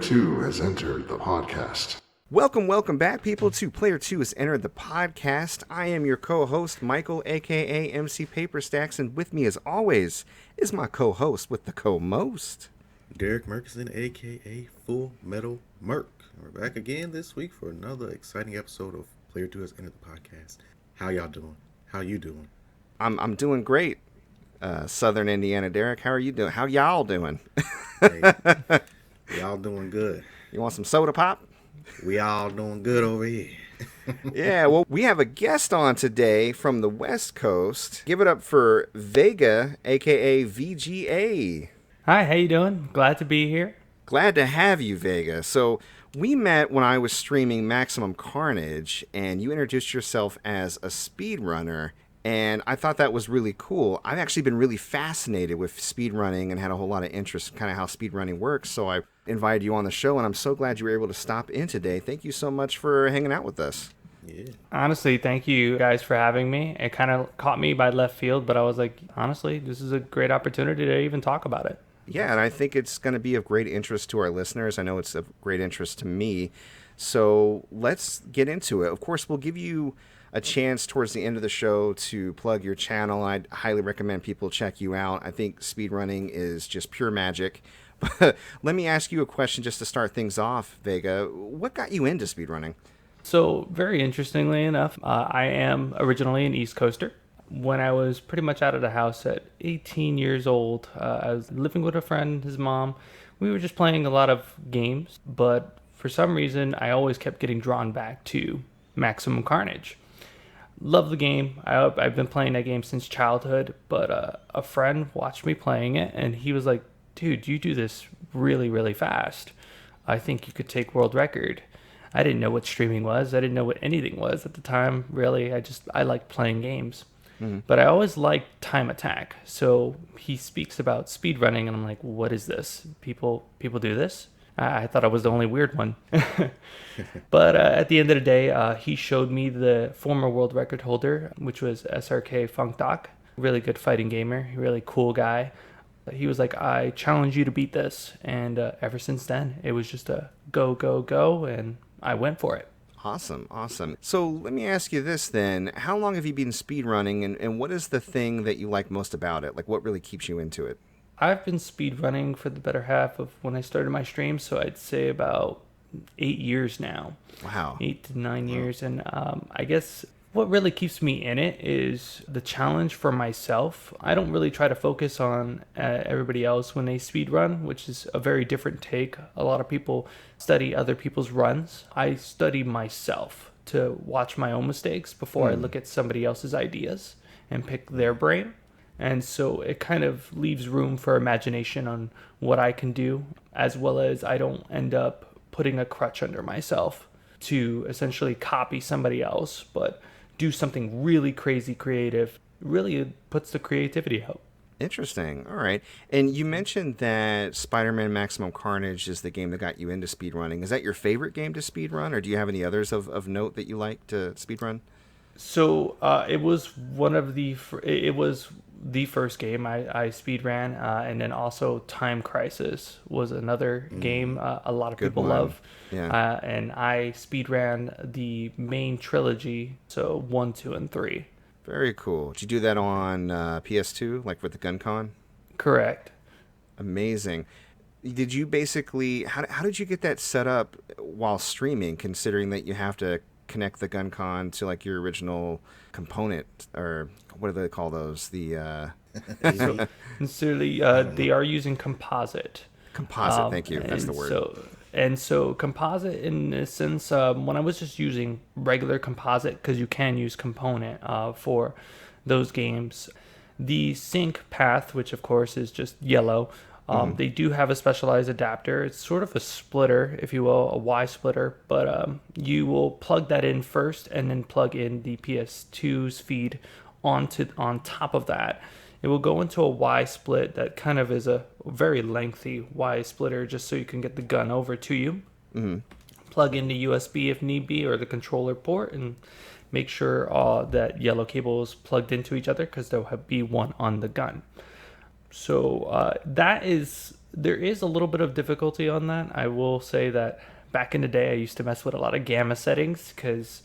2 has entered the podcast. Welcome back, people, to Player 2 has entered the podcast. I am your co-host, Michael, a.k.a. MC Paperstacks, and with me, as always, is my co-host with the co-most, Derrick Murkison, a.k.a. Full Metal Merc. We're back again this week for another exciting episode of Player 2 has entered the podcast. How y'all doing? How you doing? I'm doing great, Southern Indiana Derrick. How are you doing? How y'all doing? Hey, y'all doing good. You want some soda pop? We all doing good over here. Yeah, well, we have a guest on today from the West Coast. Give it up for Vega, a.k.a. VeeGeeA. Hi, how you doing? Glad to be here. Glad to have you, Vega. So we met when I was streaming Maximum Carnage, and you introduced yourself as a speedrunner, and I thought that was really cool. I've actually been really fascinated with speedrunning and had a whole lot of interest in kind of how speedrunning works, so I invited you on the show, and I'm so glad you were able to stop in today. Thank you so much for hanging out with us. Yeah. Honestly, thank you guys for having me. It kind of caught me by left field, but I was like, honestly, this is a great opportunity to even talk about it. Yeah, and I think it's going to be of great interest to our listeners. I know it's of great interest to me. So let's get into it. Of course, we'll give you a chance towards the end of the show to plug your channel. I'd highly recommend people check you out. I think speedrunning is just pure magic. But let me ask you a question just to start things off, Vega. What got you into speedrunning? So very interestingly enough, I am originally an East Coaster. When I was pretty much out of the house at 18 years old, I was living with a friend, his mom. We were just playing a lot of games, but for some reason, I always kept getting drawn back to Maximum Carnage. Love the game. I've been playing that game since childhood, but a friend watched me playing it, and he was like, dude, you do this really, really fast. I think you could take world record. I didn't know what streaming was. I didn't know what anything was at the time, really. I liked playing games. Mm-hmm. But I always liked time attack. So he speaks about speedrunning, and I'm like, what is this? People do this? I thought I was the only weird one. But at the end of the day, he showed me the former world record holder, which was SRK Funk Doc. Really good fighting gamer, really cool guy. He was like, I challenge you to beat this. And ever since then, it was just a go, and I went for it. Awesome. So let me ask you this then. How long have you been speedrunning, and what is the thing that you like most about it? Like, what really keeps you into it? I've been speedrunning for the better half of when I started my stream, so I'd say about 8 years now. Wow. 8 to 9 years. And I guess what really keeps me in it is the challenge for myself. I don't really try to focus on everybody else when they speedrun, which is a very different take. A lot of people study other people's runs. I study myself to watch my own mistakes before I look at somebody else's ideas and pick their brain. And so it kind of leaves room for imagination on what I can do, as well as I don't end up putting a crutch under myself to essentially copy somebody else, but do something really crazy creative. Really puts the creativity out. Interesting. All right. And you mentioned that Spider-Man Maximum Carnage is the game that got you into speedrunning. Is that your favorite game to speedrun, or do you have any others of note that you like to speedrun? So it was the first game I speedran, and then also Time Crisis was another game a lot of people love. Yeah. And I speedran the main trilogy, so 1, 2, and 3. Very cool. Did you do that on PS2, like with the GunCon? Correct. Amazing. Did you basically, how did you get that set up while streaming, considering that you have to connect the GunCon to like your original component, or what do they call those? The they are using composite. Thank you. That's the word. So composite, in a sense, when I was just using regular composite, because you can use component for those games, the sync path, which of course is just yellow, they do have a specialized adapter. It's sort of a splitter, if you will, a Y splitter, but you will plug that in first and then plug in the PS2's feed on top of that. It will go into a Y split that kind of is a very lengthy Y splitter, just so you can get the gun over to you. Mm-hmm. Plug in the USB if need be, or the controller port, and make sure that yellow cable is plugged into each other, because there'll be one on the gun. So that is There is a little bit of difficulty on that. I will say that back in the day, I used to mess with a lot of gamma settings because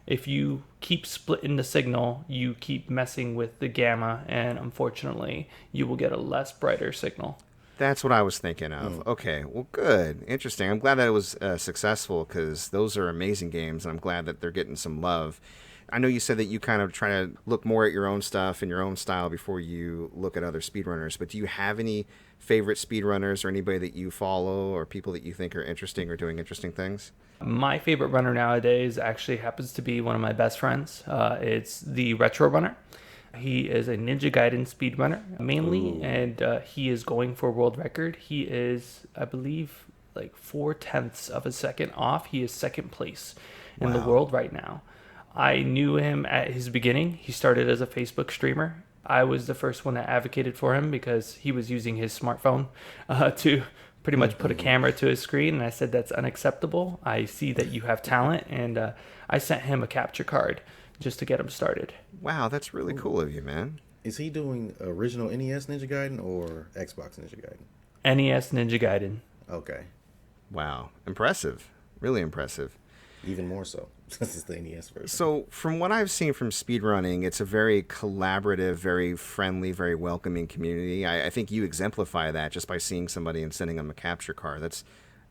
if you keep splitting the signal, you keep messing with the gamma, and unfortunately, you will get a less brighter signal. That's what I was thinking of. Okay, well, good. Interesting. I'm glad that it was successful because those are amazing games, and I'm glad that they're getting some love. I know you said that you kind of try to look more at your own stuff and your own style before you look at other speedrunners, but do you have any favorite speedrunners or anybody that you follow or people that you think are interesting or doing interesting things? My favorite runner nowadays actually happens to be one of my best friends. It's the Retro Runner. He is a Ninja Gaiden speedrunner mainly, and he is going for a world record. He is, I believe, like 0.4 of a second off. He is second place in the world right now. I knew him at his beginning. He started as a Facebook streamer. I was the first one that advocated for him because he was using his smartphone to pretty much put a camera to his screen, and I said, that's unacceptable. I see that you have talent, and I sent him a capture card just to get him started. Wow, that's really cool of you, man. Is he doing original NES Ninja Gaiden or Xbox Ninja Gaiden? NES Ninja Gaiden. Okay. Wow, impressive. Really impressive. Even more so. This is the NES version. So from what I've seen from speedrunning, it's a very collaborative, very friendly, very welcoming community. I think you exemplify that just by seeing somebody and sending them a capture card. That's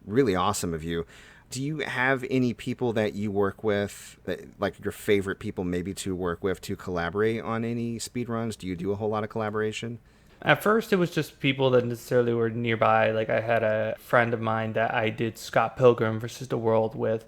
really awesome of you. Do you have any people that you work with, that, like your favorite people maybe to work with to collaborate on any speedruns? Do you do a whole lot of collaboration? At first, it was just people that necessarily were nearby. Like I had a friend of mine that I did Scott Pilgrim versus the World with.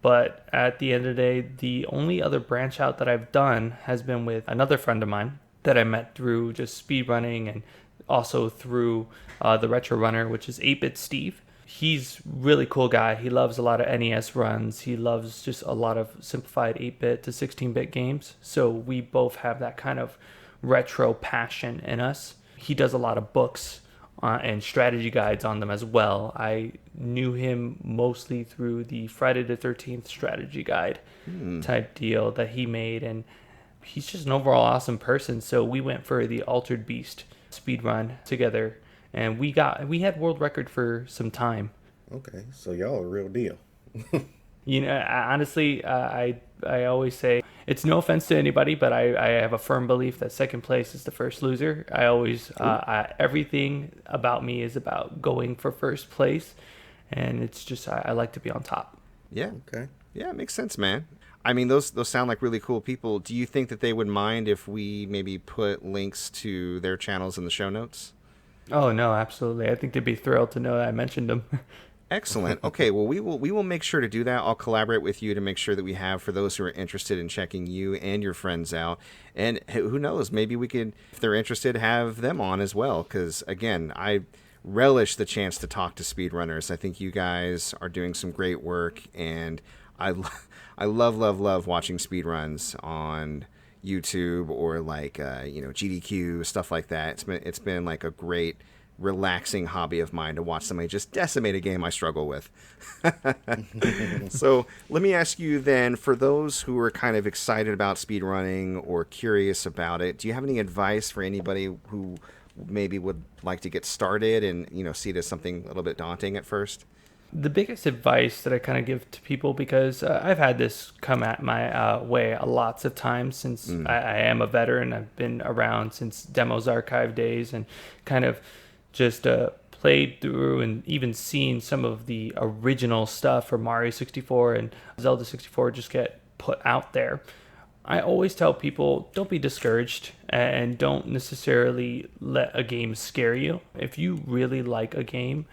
But at the end of the day, the only other branch out that I've done has been with another friend of mine that I met through just speedrunning and also through the Retro Runner, which is 8-Bit Steve. He's a really cool guy. He loves a lot of NES runs. He loves just a lot of simplified 8-bit to 16-bit games. So we both have that kind of retro passion in us. He does a lot of books and strategy guides on them as well. I knew him mostly through the Friday the 13th strategy guide type deal that he made, and he's just an overall awesome person. So we went for the Altered Beast speed run together, and we had world record for some time. Okay, so y'all are real deal. You know, honestly, I always say, it's no offense to anybody, but I have a firm belief that second place is the first loser. I always, everything about me is about going for first place, and it's just, I like to be on top. Yeah. Okay. Yeah, it makes sense, man. I mean, those sound like really cool people. Do you think that they would mind if we maybe put links to their channels in the show notes? Oh, no, absolutely. I think they'd be thrilled to know that I mentioned them. Excellent. Okay, well, we will make sure to do that. I'll collaborate with you to make sure that we have, for those who are interested in checking you and your friends out. And who knows, maybe we could, if they're interested, have them on as well. Because, again, I relish the chance to talk to speedrunners. I think you guys are doing some great work, and I love watching speedruns on YouTube or like GDQ, stuff like that. It's been like a great, relaxing hobby of mine to watch somebody just decimate a game I struggle with. So let me ask you then, for those who are kind of excited about speedrunning or curious about it, do you have any advice for anybody who maybe would like to get started and see it as something a little bit daunting at first? The biggest advice that I kind of give to people, because I've had this come at my way lots of times since I am a veteran. I've been around since Demos Archive days and kind of just played through and even seen some of the original stuff for Mario 64 and Zelda 64 just get put out there. I always tell people, don't be discouraged and don't necessarily let a game scare you. If you really like a game,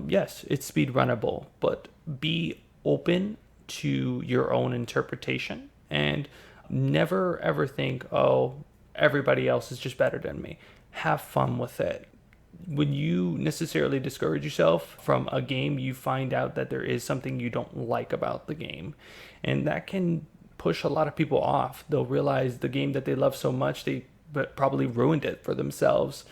yes, it's speedrunnable, but be open to your own interpretation and never ever think, oh, everybody else is just better than me. Have fun with it. When you necessarily discourage yourself from a game, you find out that there is something you don't like about the game. And that can push a lot of people off. They'll realize the game that they love so much, they probably ruined it for themselves.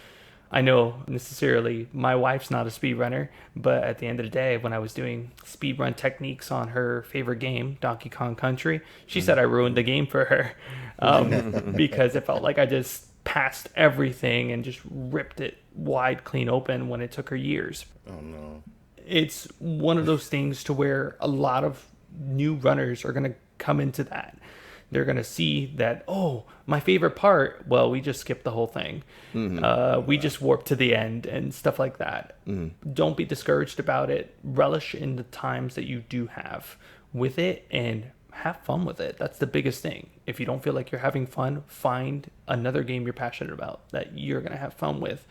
I know necessarily my wife's not a speedrunner, but at the end of the day, when I was doing speedrun techniques on her favorite game, Donkey Kong Country, she said I ruined the game for her because it felt like I just past everything and just ripped it wide clean open when it took her years. Oh no. It's one of those things to where a lot of new runners are going to come into that. They're going to see that, oh, my favorite part, well, we just skipped the whole thing. We just warped to the end and stuff like that. Don't be discouraged about it. Relish in the times that you do have with it and have fun with it. That's the biggest thing. If you don't feel like you're having fun, find another game you're passionate about that you're going to have fun with.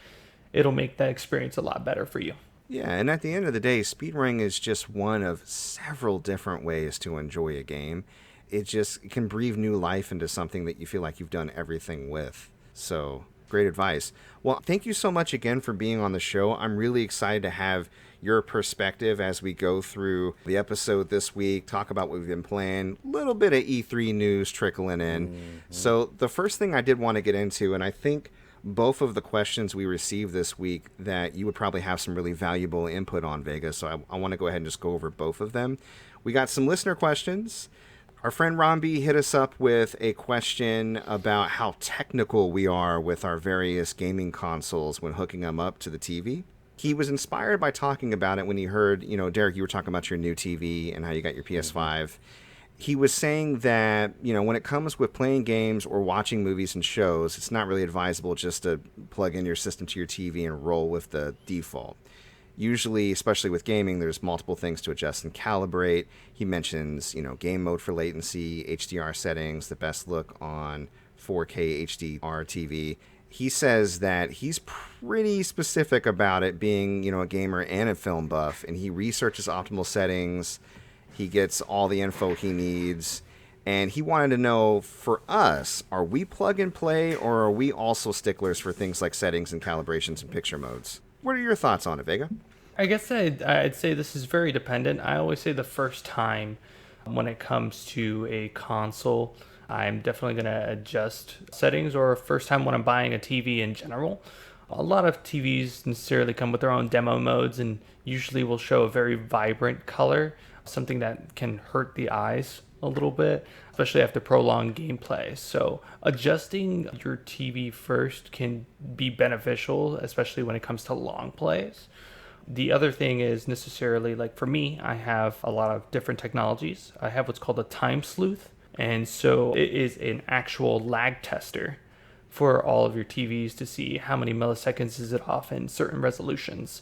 It'll make that experience a lot better for you. Yeah, and at the end of the day, speedrunning is just one of several different ways to enjoy a game. It can breathe new life into something that you feel like you've done everything with. So, great advice. Well, thank you so much again for being on the show. I'm really excited to have your perspective as we go through the episode this week, talk about what we've been playing, a little bit of E3 news trickling in. So, the first thing I did want to get into, and I think both of the questions we received this week that you would probably have some really valuable input on, Vega, so I want to go ahead and just go over both of them. We got some listener questions. Our friend Romby hit us up with a question about how technical we are with our various gaming consoles when hooking them up to the TV. He was inspired by talking about it when he heard, Derrick, you were talking about your new TV and how you got your PS5. He was saying that, when it comes with playing games or watching movies and shows, it's not really advisable just to plug in your system to your TV and roll with the default. Usually, especially with gaming, there's multiple things to adjust and calibrate. He mentions, game mode for latency, HDR settings, the best look on 4K HDR TV. He says that he's pretty specific about it, being, a gamer and a film buff, and he researches optimal settings. He gets all the info he needs, and he wanted to know, for us, are we plug and play, or are we also sticklers for things like settings and calibrations and picture modes? What are your thoughts on it, Vega? I guess I'd say this is very dependent. I always say the first time when it comes to a console, I'm definitely going to adjust settings, or first time when I'm buying a TV in general. A lot of TVs necessarily come with their own demo modes and usually will show a very vibrant color, something that can hurt the eyes a little bit, especially after prolonged gameplay. So adjusting your TV first can be beneficial, especially when it comes to long plays. The other thing is necessarily, like for me, I have a lot of different technologies. I have what's called a time sleuth. And so it is an actual lag tester for all of your TVs to see how many milliseconds is it off in certain resolutions.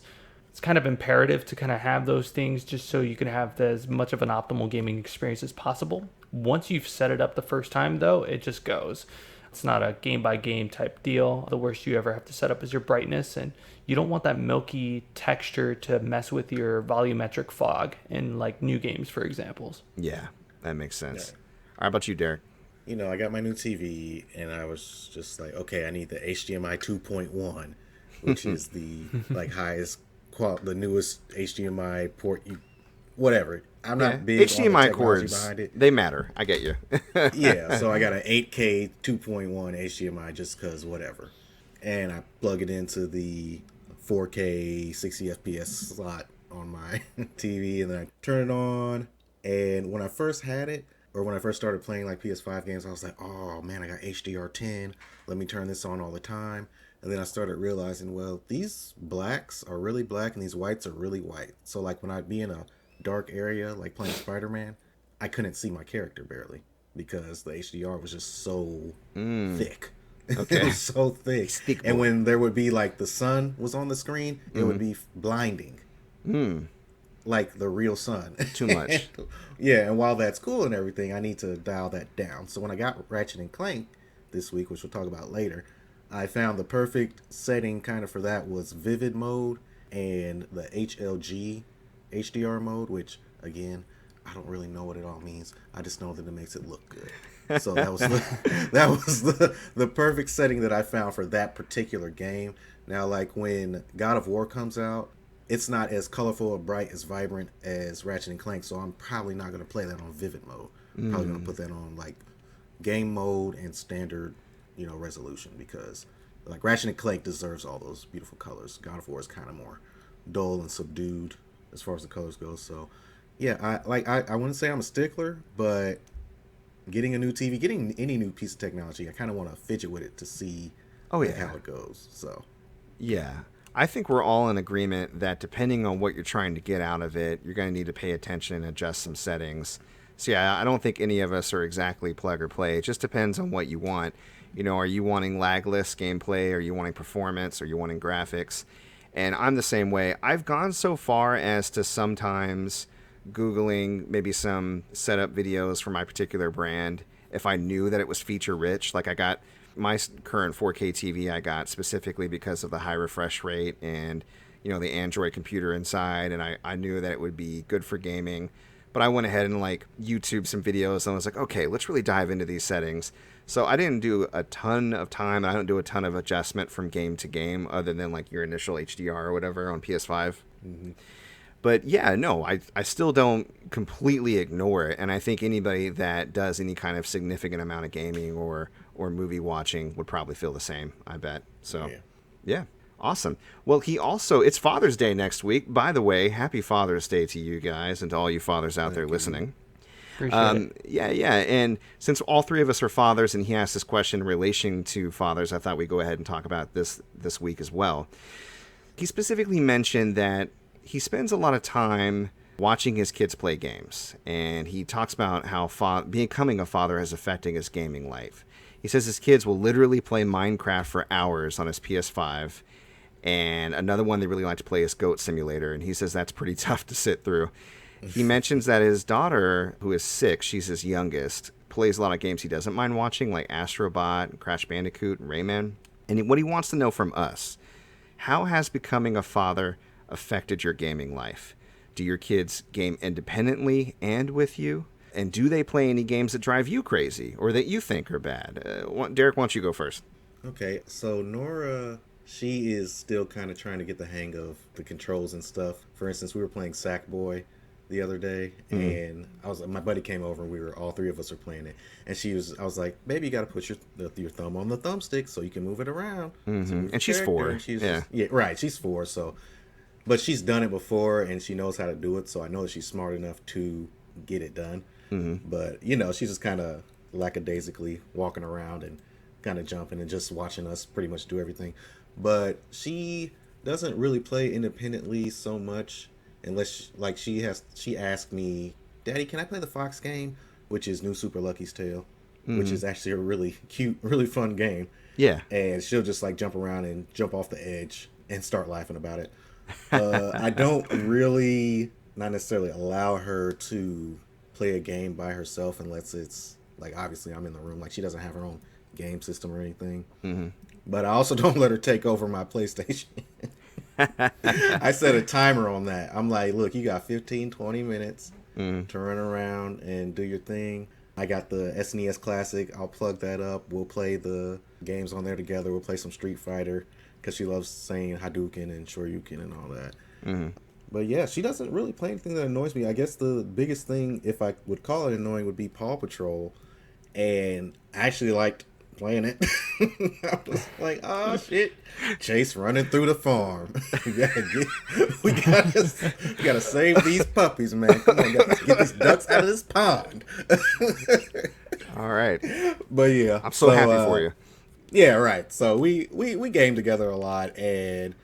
It's kind of imperative to kind of have those things just so you can have as much of an optimal gaming experience as possible. Once you've set it up the first time, though, it just goes. It's not a game-by-game type deal. The worst you ever have to set up is your brightness, and you don't want that milky texture to mess with your volumetric fog in like new games, for examples. Yeah, that makes sense. Yeah. How about you, Derrick? I got my new TV, and I was just like, okay, I need the HDMI 2.1, which is the highest the newest HDMI port, whatever. I'm not big HDMI on the technology cords behind it. They matter. I get you. Yeah, so I got an 8K 2.1 HDMI just because whatever. And I plug it into the 4K 60 FPS slot on my TV, and then I turn it on. And when I first had it, or when I first started playing like PS5 games, I was like, oh man, I got HDR10. Let me turn this on all the time. And then I started realizing, well, these blacks are really black and these whites are really white. So like when I'd be in a dark area, like playing Spider-Man, I couldn't see my character barely because the HDR was just so thick. Okay. It was so thick. And when there would be like the sun was on the screen, it would be blinding. Like the real sun. Too much. Yeah, and while that's cool and everything, I need to dial that down. So when I got Ratchet and Clank this week, which we'll talk about later, I found the perfect setting kind of for that was vivid mode and the HLG HDR mode, which again, I don't really know what it all means. I just know that it makes it look good. So that was the perfect setting that I found for that particular game. Now, like when God of War comes out, it's not as colorful or bright, as vibrant as Ratchet and Clank, so I'm probably not going to play that on vivid mode. I'm probably going to put that on like game mode and standard, resolution, because like Ratchet and Clank deserves all those beautiful colors. God of War is kind of more dull and subdued as far as the colors go. So yeah, I wouldn't say I'm a stickler, but getting a new TV, getting any new piece of technology, I kind of want to fidget with it to see Oh, and yeah. how it goes. So Yeah. I think we're all in agreement that depending on what you're trying to get out of it, you're going to need to pay attention and adjust some settings. So, yeah, I don't think any of us are exactly plug or play. It just depends on what you want. You know, are you wanting lagless gameplay? Are you wanting performance? Are you wanting graphics? And I'm the same way. I've gone so far as to sometimes Googling maybe some setup videos for my particular brand if I knew that it was feature rich. Like I got my current 4K TV I got specifically because of the high refresh rate and, you know, the Android computer inside. And I knew that it would be good for gaming. But I went ahead and like YouTube some videos and I was like, okay, let's really dive into these settings. So I didn't do a ton of time. I don't do a ton of adjustment from game to game other than like your initial HDR or whatever on PS5. Mm-hmm. But yeah, no, I still don't completely ignore it. And I think anybody that does any kind of significant amount of gaming or movie watching would probably feel the same, I bet. So, yeah. Awesome. Well, it's Father's Day next week. By the way, happy Father's Day to you guys and to all you fathers out there listening. Appreciate it. Yeah. And since all three of us are fathers and he asked this question in relation to fathers, I thought we'd go ahead and talk about this week as well. He specifically mentioned that he spends a lot of time watching his kids play games, and he talks about how becoming a father is affecting his gaming life. He says his kids will literally play Minecraft for hours on his PS5, and another one they really like to play is Goat Simulator, and he says that's pretty tough to sit through. He mentions that his daughter, who is 6, she's his youngest, plays a lot of games he doesn't mind watching, like Astro Bot, Crash Bandicoot, and Rayman. And what he wants to know from us, how has becoming a father affected your gaming life? Do your kids game independently and with you? And do they play any games that drive you crazy or that you think are bad? Derek, why don't you go first? Okay, so Nora, she is still kind of trying to get the hang of the controls and stuff. For instance, we were playing Sackboy the other day, and my buddy came over, and all three of us are playing it. And I was like, baby, you got to put your thumb on the thumbstick so you can move it around. Mm-hmm. And she's 4. And she's 4. So, but she's done it before, and she knows how to do it. So I know that she's smart enough to get it done. Mm-hmm. But she's just kind of lackadaisically walking around and kind of jumping and just watching us pretty much do everything. But she doesn't really play independently so much unless she asked me, Daddy, can I play the Fox game, which is New Super Lucky's Tale, which is actually a really cute, really fun game. Yeah. And she'll just like jump around and jump off the edge and start laughing about it. I don't really not necessarily allow her to play a game by herself unless it's like, obviously I'm in the room. Like, she doesn't have her own game system or anything. Mm-hmm. But I also don't let her take over my PlayStation. I set a timer on that. I'm like, look, you got 15, 20 minutes to run around and do your thing. I got the SNES Classic. I'll plug that up. We'll play the games on there together. We'll play some Street Fighter because she loves saying Hadouken and Shoryuken and all that. Mm-hmm. But yeah, she doesn't really play anything that annoys me. I guess the biggest thing, if I would call it annoying, would be Paw Patrol. And I actually liked playing it. I was like, oh shit, Chase running through the farm. we gotta save these puppies, man. Come on, gotta get these ducks out of this pond. All right. But yeah, I'm so happy for you. Yeah, right. So we game together a lot, and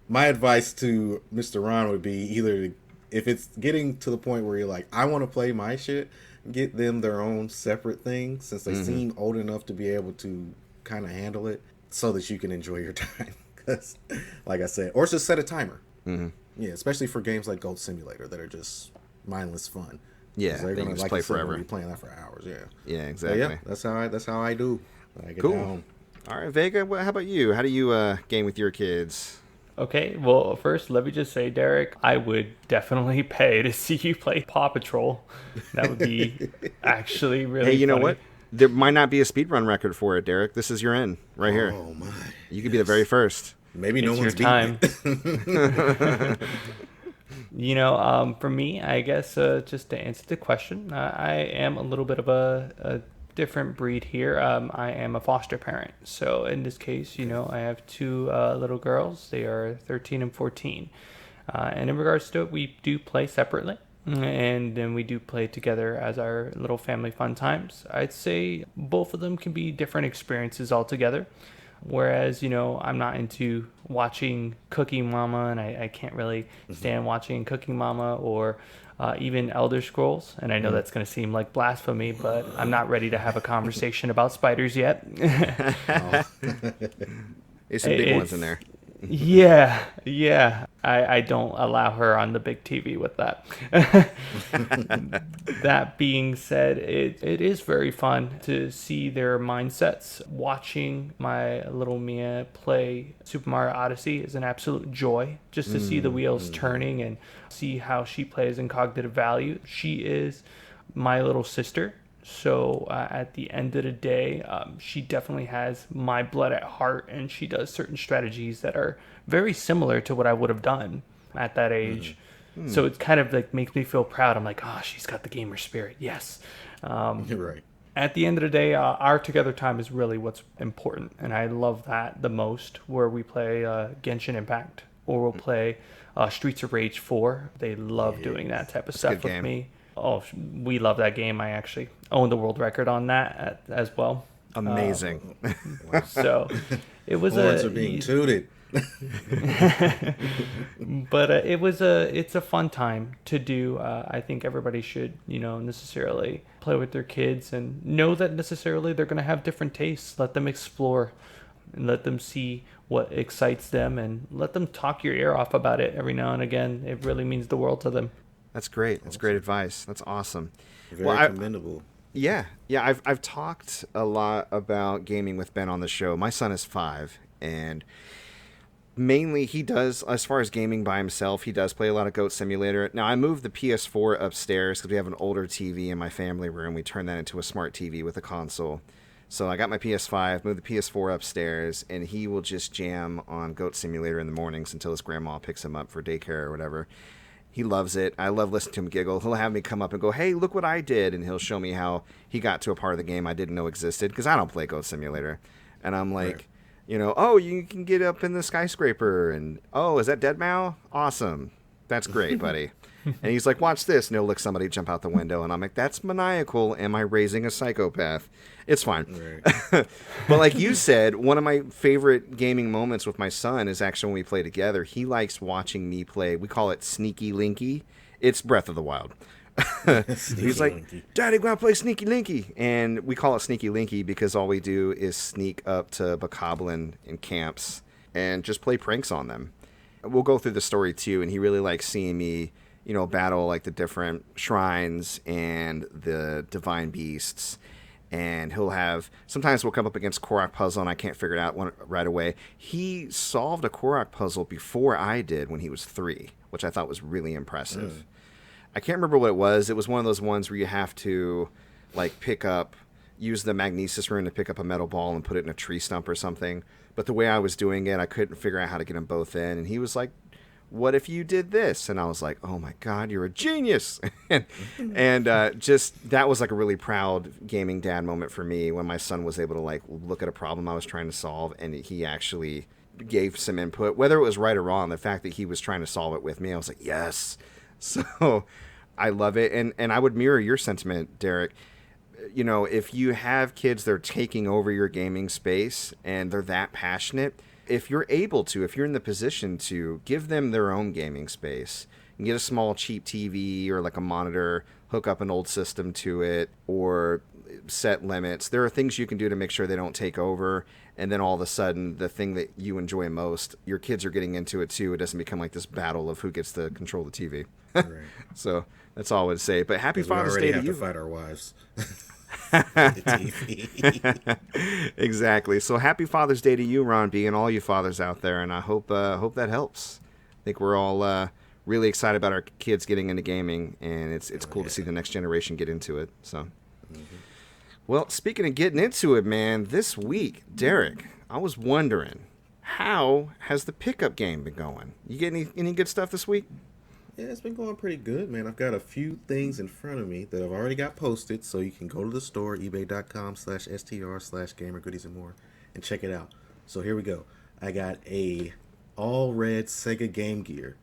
my advice to Mr. Ron would be either, if it's getting to the point where you're like, I want to play my shit, get them their own separate thing, since they seem old enough to be able to kind of handle it, so that you can enjoy your time. Because, like I said, or just set a timer. Mm-hmm. Yeah, especially for games like Goat Simulator that are just mindless fun. Yeah, they're gonna just play forever. Be playing that for hours. Yeah. Yeah, exactly. So yeah, that's how I do. When I get down. All right, Vega. How about you? How do you game with your kids? Okay, well, first, let me just say, Derek, I would definitely pay to see you play Paw Patrol. That would be actually really Hey, you know funny. what? There might not be a speedrun record for it, Derek. This is your end right here. Oh, my. You could be the very first. Maybe It's no your one's time. beating For me, I guess, just to answer the question, I am a little bit of a different breed here. I am a foster parent. So in this case, I have 2 little girls. They are 13 and 14. And in regards to it, we do play separately. And then we do play together as our little family fun times. I'd say both of them can be different experiences altogether. Whereas, I'm not into watching Cooking Mama, and I can't really stand watching Cooking Mama or even Elder Scrolls. And I know that's going to seem like blasphemy, but I'm not ready to have a conversation about spiders yet. There's some big ones in there. Yeah. I don't allow her on the big TV with that. That being said, it is very fun to see their mindsets. Watching my little Mia play Super Mario Odyssey is an absolute joy. Just to see the wheels turning and see how she plays in cognitive value. She is my little sister. So at the end of the day, she definitely has my blood at heart, and she does certain strategies that are very similar to what I would have done at that age. So it kind of like makes me feel proud. I'm like, she's got the gamer spirit. Yes. You're right. At the end of the day, our together time is really what's important, and I love that the most. Where we play Genshin Impact, or we'll play Streets of Rage 4. They love doing that type of stuff with me. Oh, we love that game. I actually own the world record on that as well. Amazing. So it was Horns are being tooted. But it's a fun time to do. I think everybody should, necessarily play with their kids and know that necessarily they're going to have different tastes. Let them explore and let them see what excites them, and let them talk your ear off about it every now and again. It really means the world to them. That's great. That's great advice. That's awesome. Very commendable. Yeah. I've talked a lot about gaming with Ben on the show. My son is 5, and mainly he does, as far as gaming by himself, he does play a lot of Goat Simulator. Now, I moved the PS4 upstairs because we have an older TV in my family room. We turned that into a smart TV with a console. So I got my PS5, moved the PS4 upstairs, and he will just jam on Goat Simulator in the mornings until his grandma picks him up for daycare or whatever. He loves it. I love listening to him giggle. He'll have me come up and go, hey, look what I did. And he'll show me how he got to a part of the game I didn't know existed, because I don't play Goat Simulator. And I'm like, oh, you can get up in the skyscraper. And, oh, is that Deadmau5? Awesome. That's great, buddy. And he's like, watch this. And he'll look somebody jump out the window. And I'm like, that's maniacal. Am I raising a psychopath? It's fine. Right. But like you said, one of my favorite gaming moments with my son is actually when we play together. He likes watching me play. We call it Sneaky Linky. It's Breath of the Wild. He's like, Linky. Daddy, go out play Sneaky Linky. And we call it Sneaky Linky because all we do is sneak up to Bokoblin in camps and just play pranks on them. We'll go through the story too, and he really likes seeing me, battle like the different shrines and the divine beasts. And sometimes we'll come up against Korok puzzle and I can't figure it out right away. He solved a Korok puzzle before I did when he was 3, which I thought was really impressive. I can't remember what it was. It was one of those ones where you have to use the magnesis rune to pick up a metal ball and put it in a tree stump or something. But the way I was doing it, I couldn't figure out how to get them both in. And he was like, what if you did this? And I was like, oh my God, you're a genius. and just that was like a really proud gaming dad moment for me when my son was able to look at a problem I was trying to solve, and he actually gave some input, whether it was right or wrong. The fact that he was trying to solve it with me, I was like, yes. So I love it. And I would mirror your sentiment, Derrick. If you have kids that are taking over your gaming space and they're that passionate, if you're in the position to give them their own gaming space and get a small cheap TV or like a monitor, hook up an old system to it, or set limits, there are things you can do to make sure they don't take over. And then all of a sudden, the thing that you enjoy most, your kids are getting into it too. It doesn't become like this battle of who gets to control the TV. Right. So that's all I would say. But happy Father's Day to you. We already have to fight our wives. Exactly. So happy Father's Day to you, Ron B, and all you fathers out there, and I hope that helps. I think we're all really excited about our kids getting into gaming, and it's cool to see the next generation get into it. So, Well, speaking of getting into it, man, this week, Derrick, I was wondering, how has the pickup game been going? You get any good stuff this week? Yeah, it's been going pretty good, man. I've got a few things in front of me that I've already got posted, so you can go to the store, ebay.com/str/gamergoodies and more, and check it out. So here we go. I got a all-red Sega Game Gear.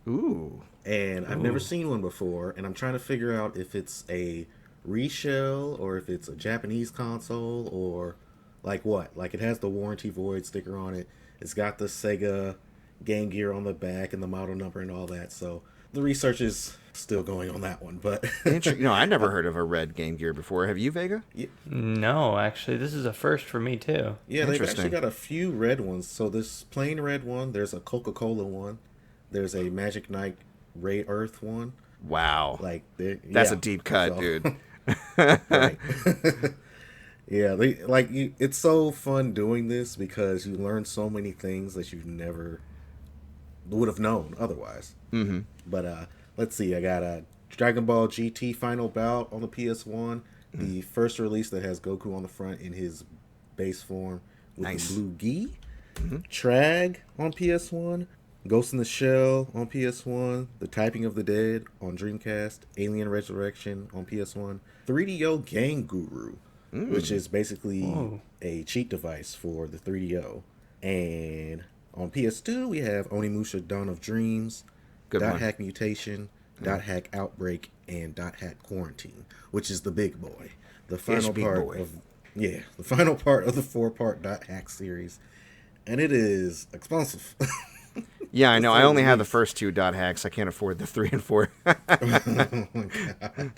Ooh. And I've never seen one before, and I'm trying to figure out if it's a reshell or if it's a Japanese console or Like what? Like it has the warranty void sticker on it. It's got the Sega Game Gear on the back and the model number and all that. So the research is still going on that one. But I never heard of a red Game Gear before. Have you, Vega? No, actually, this is a first for me too. Yeah, they've actually got a few red ones. So this plain red one, there's a Coca-Cola one, there's a Magic Knight Ray Earth one. Wow. Like that's a deep cut, so, dude. Yeah, it's so fun doing this because you learn so many things that you never would have known otherwise. Mm-hmm. But let's see, I got a Dragon Ball GT Final Bout on the PS1, the first release that has Goku on the front in his base form with the blue gi. Trag on PS1, Ghost in the Shell on PS1, The Typing of the Dead on Dreamcast, Alien Resurrection on PS1, 3DO Game Guru, which is basically a cheat device for the 3DO. And on PS2, we have Onimusha Dawn of Dreams, Dot Hack Mutation, Dot Hack Outbreak, and Dot Hack Quarantine, which is the big boy. The final part of the final part of the 4-part Dot Hack series. And it is expensive. Yeah, I know. I only have the first 2 dot hacks. I can't afford the 3 and 4. Oh my God.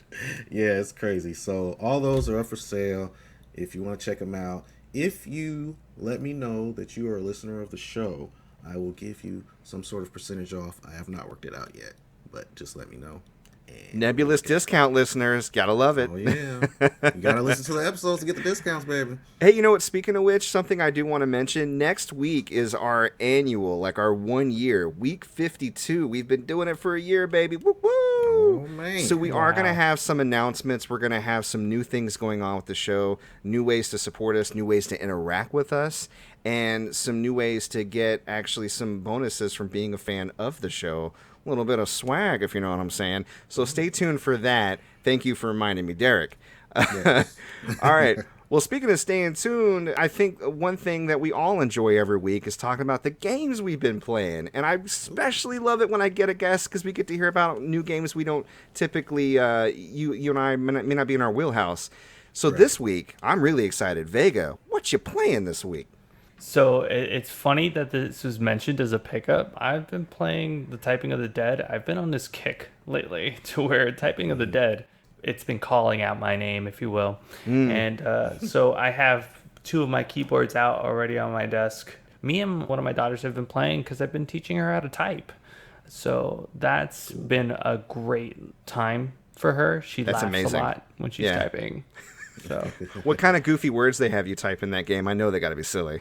Yeah, it's crazy. So all those are up for sale if you want to check them out. If you let me know that you are a listener of the show, I will give you some sort of percentage off. I have not worked it out yet, but just let me know. And Nebulous discount listeners. Gotta love it. Oh, yeah. You gotta listen to the episodes to get the discounts, baby. Hey, you know what? Speaking of which, something I do want to mention. Next week is our annual, like our 1 year, week 52. We've been doing it for a year, baby. Woo woo! Oh, man. So we are going to have some announcements. We're going to have some new things going on with the show, new ways to support us, new ways to interact with us, and some new ways to get actually some bonuses from being a fan of the show. A little bit of swag, if you know what I'm saying. So stay tuned for that. Thank you for reminding me, Derrick. Yes. All right. Well, speaking of staying tuned, I think one thing that we all enjoy every week is talking about the games we've been playing. And I especially love it when I get a guest because we get to hear about new games we don't typically, you and I may not be in our wheelhouse. So This week, I'm really excited. Vega, what you playing this week? So it's funny that this was mentioned as a pickup. I've been playing The Typing of the Dead. I've been on this kick lately to where Typing of the Dead, it's been calling out my name, if you will. And so I have 2 of my keyboards out already on my desk. Me and one of my daughters have been playing because I've been teaching her how to type. So that's been a great time for her. She laughs a lot when she's typing. So what kind of goofy words they have you type in that game? I know they got to be silly.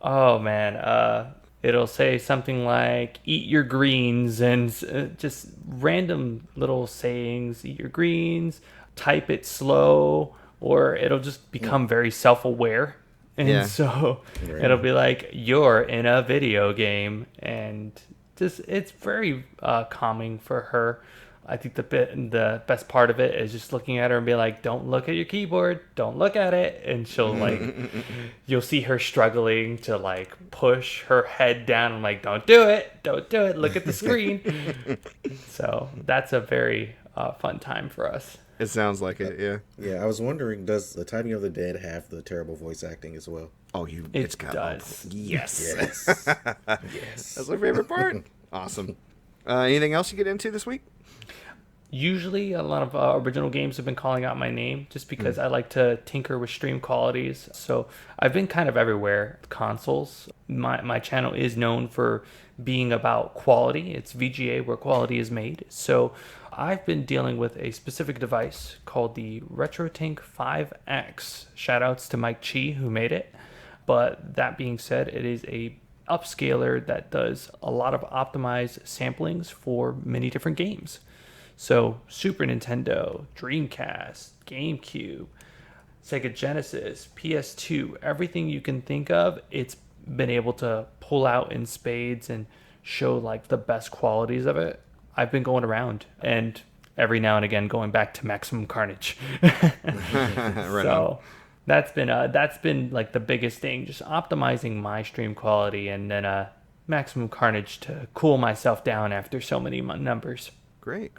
Oh, man. It'll say something like, eat your greens, and just random little sayings, eat your greens, type it slow, or it'll just become very self-aware. And so it'll be like, you're in a video game. And just it's very calming for her. I think the best part of it is just looking at her and be like, don't look at your keyboard, don't look at it. And she'll you'll see her struggling to push her head down and don't do it, look at the screen. So that's a very fun time for us. It sounds like it, yeah. Yeah, I was wondering, does The Typing of the Dead have the terrible voice acting as well? Oh, it does. Yes. Yes. Yes. That's my favorite part. Awesome. Anything else you get into this week? Usually, a lot of original games have been calling out my name just because I like to tinker with stream qualities. So I've been kind of everywhere. Consoles. My channel is known for being about quality. It's VeeGeeA, where quality is made. So I've been dealing with a specific device called the RetroTank 5X. Shoutouts to Mike Chi, who made it. But that being said, it is a upscaler that does a lot of optimized samplings for many different games. So Super Nintendo, Dreamcast, GameCube, Sega Genesis, PS2, everything you can think of, it's been able to pull out in spades and show the best qualities of it. I've been going around and every now and again going back to Maximum Carnage. Right so that's been the biggest thing, just optimizing my stream quality and then Maximum Carnage to cool myself down after so many numbers. Great.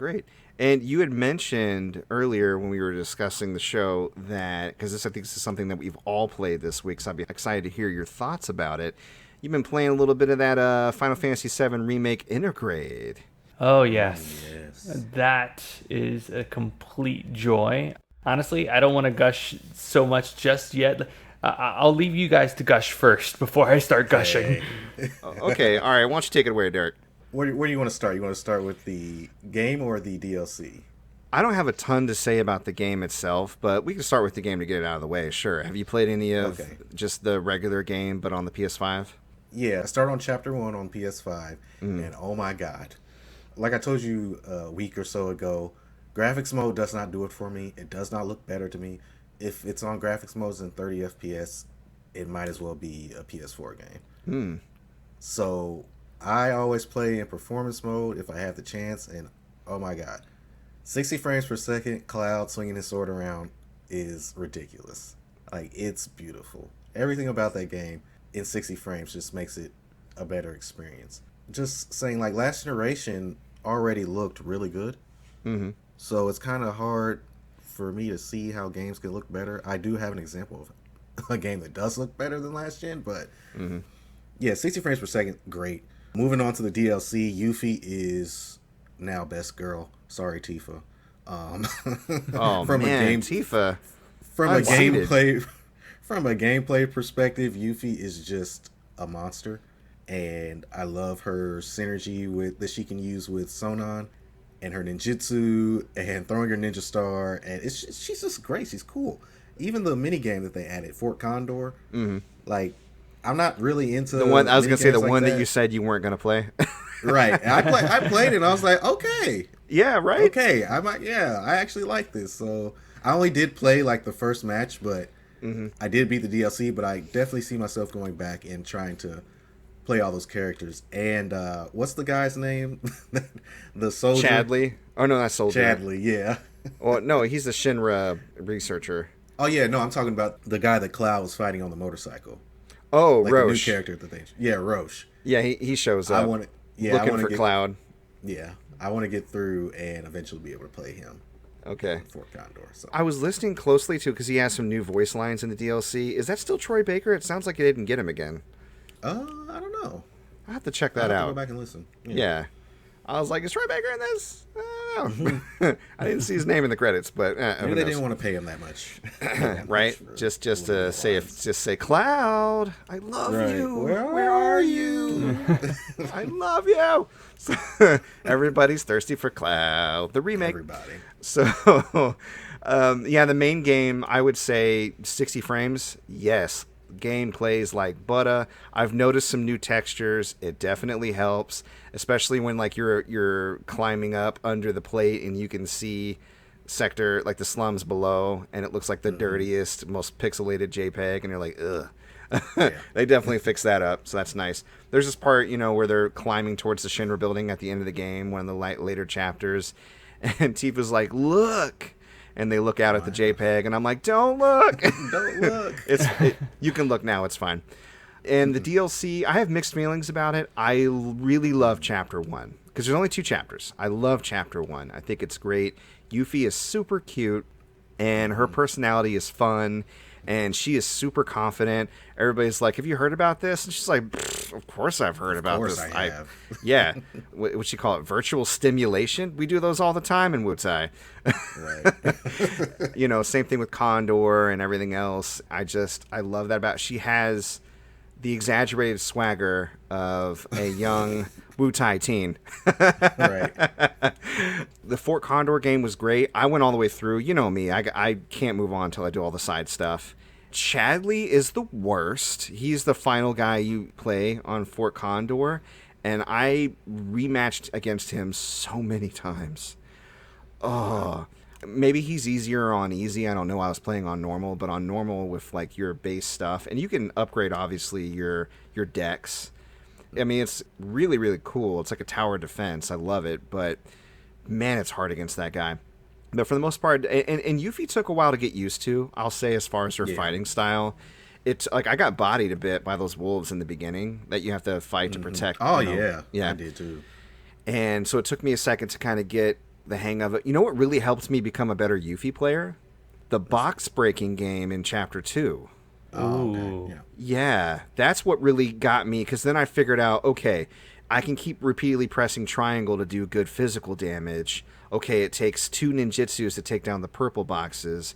And you had mentioned earlier when we were discussing the show that, because I think this is something that we've all played this week, so I'd be excited to hear your thoughts about it. You've been playing a little bit of that Final Fantasy VII Remake Intergrade. Oh, yes. Yes. That is a complete joy. Honestly, I don't want to gush so much just yet. I'll leave you guys to gush first before I start gushing. Okay, all right. Why don't you take it away, Derrick? Where do you want to start? You want to start with the game or the DLC? I don't have a ton to say about the game itself, but we can start with the game to get it out of the way. Sure. Have you played any of just the regular game, but on the PS5? Yeah, I started on Chapter 1 on PS5, and oh my god. Like I told you a week or so ago, graphics mode does not do it for me. It does not look better to me. If it's on graphics modes in 30 FPS, it might as well be a PS4 game. So I always play in performance mode if I have the chance, and oh my god. 60 frames per second, Cloud swinging his sword around is ridiculous. Like, it's beautiful. Everything about that game in 60 frames just makes it a better experience. Just saying, like, last generation already looked really good. So it's kind of hard for me to see how games can look better. I do have an example of a game that does look better than last gen, but yeah, 60 frames per second, great. Moving on to the DLC, Yuffie is now best girl. Sorry, Tifa. Oh, from man, Tifa. From a gameplay perspective, Yuffie is just a monster, and I love her synergy that she can use with Sonon and her ninjutsu and throwing her ninja star, and she's just great. She's cool. Even the mini game that they added, Fort Condor, like, I'm not really into the one. I was gonna say the like one that you said you weren't gonna play. Right. And I played it and I was like, okay. Yeah, right. Okay. I actually like this. So I only did play like the first match, but I did beat the DLC, but I definitely see myself going back and trying to play all those characters. And what's the guy's name? The soldier? Chadley. Oh no, that's soldier. Chadley, yeah. Well, no, he's the Shinra researcher. Oh yeah, no, I'm talking about the guy that Cloud was fighting on the motorcycle. Oh, like Roche. The new character that they... Yeah, Roche. Yeah, he shows up. Looking for Cloud. Yeah, I want to get through and eventually be able to play him. Okay. Fort Condor. So. I was listening closely to because he has some new voice lines in the DLC. Is that still Troy Baker? It sounds like they didn't get him again. I don't know. I'll have to check that out. Go back and listen. Yeah. I was like, is Troy Baker in this? I don't know. I didn't see his name in the credits, but maybe they didn't want to pay him that much. Right? Just to say Cloud, I love you. Where are you? I love you. So, everybody's thirsty for Cloud, the remake. Everybody. So, yeah, the main game, I would say 60 frames. Yes. Game plays like butter. I've noticed some new textures. It definitely helps, especially when like you're climbing up under the plate and you can see sector like the slums below, and it looks like the dirtiest, most pixelated JPEG, and you're like, ugh. Yeah. They definitely fixed that up, so that's nice. There's this part, where they're climbing towards the Shinra building at the end of the game, one of the later chapters, and Tifa's like, look. And they look out at the JPEG, and I'm like, don't look. Don't look. You can look now. It's fine. And the DLC, I have mixed feelings about it. I really love Chapter 1, because there's only 2 chapters. I love Chapter 1. I think it's great. Yuffie is super cute, and her personality is fun, and she is super confident. Everybody's like, have you heard about this? And she's like, of course I've heard about this. I have. Yeah. What you call it? Virtual stimulation? We do those all the time in Wutai. Right. Same thing with Condor and everything else. I love that about. She has the exaggerated swagger of a young Wutai teen. Right. The Fort Condor game was great. I went all the way through. You know me. I can't move on until I do all the side stuff. Chadley is the worst. He's the final guy you play on Fort Condor, and I rematched against him so many times. Oh, maybe he's easier on easy. I don't know. I was playing on normal, but on normal with like your base stuff, and you can upgrade obviously your decks. I mean, it's really, really cool. It's like a tower defense. I love it, but man, it's hard against that guy. But for the most part, and Yuffie took a while to get used to, I'll say, as far as her fighting style. It's like I got bodied a bit by those wolves in the beginning that you have to fight to protect. Oh, yeah. I did too. And so it took me a second to kind of get the hang of it. You know what really helped me become a better Yuffie player? The box breaking game in Chapter 2. Oh, okay. Yeah, that's what really got me, because then I figured out, okay, I can keep repeatedly pressing triangle to do good physical damage. Okay, it takes 2 ninjutsus to take down the purple boxes.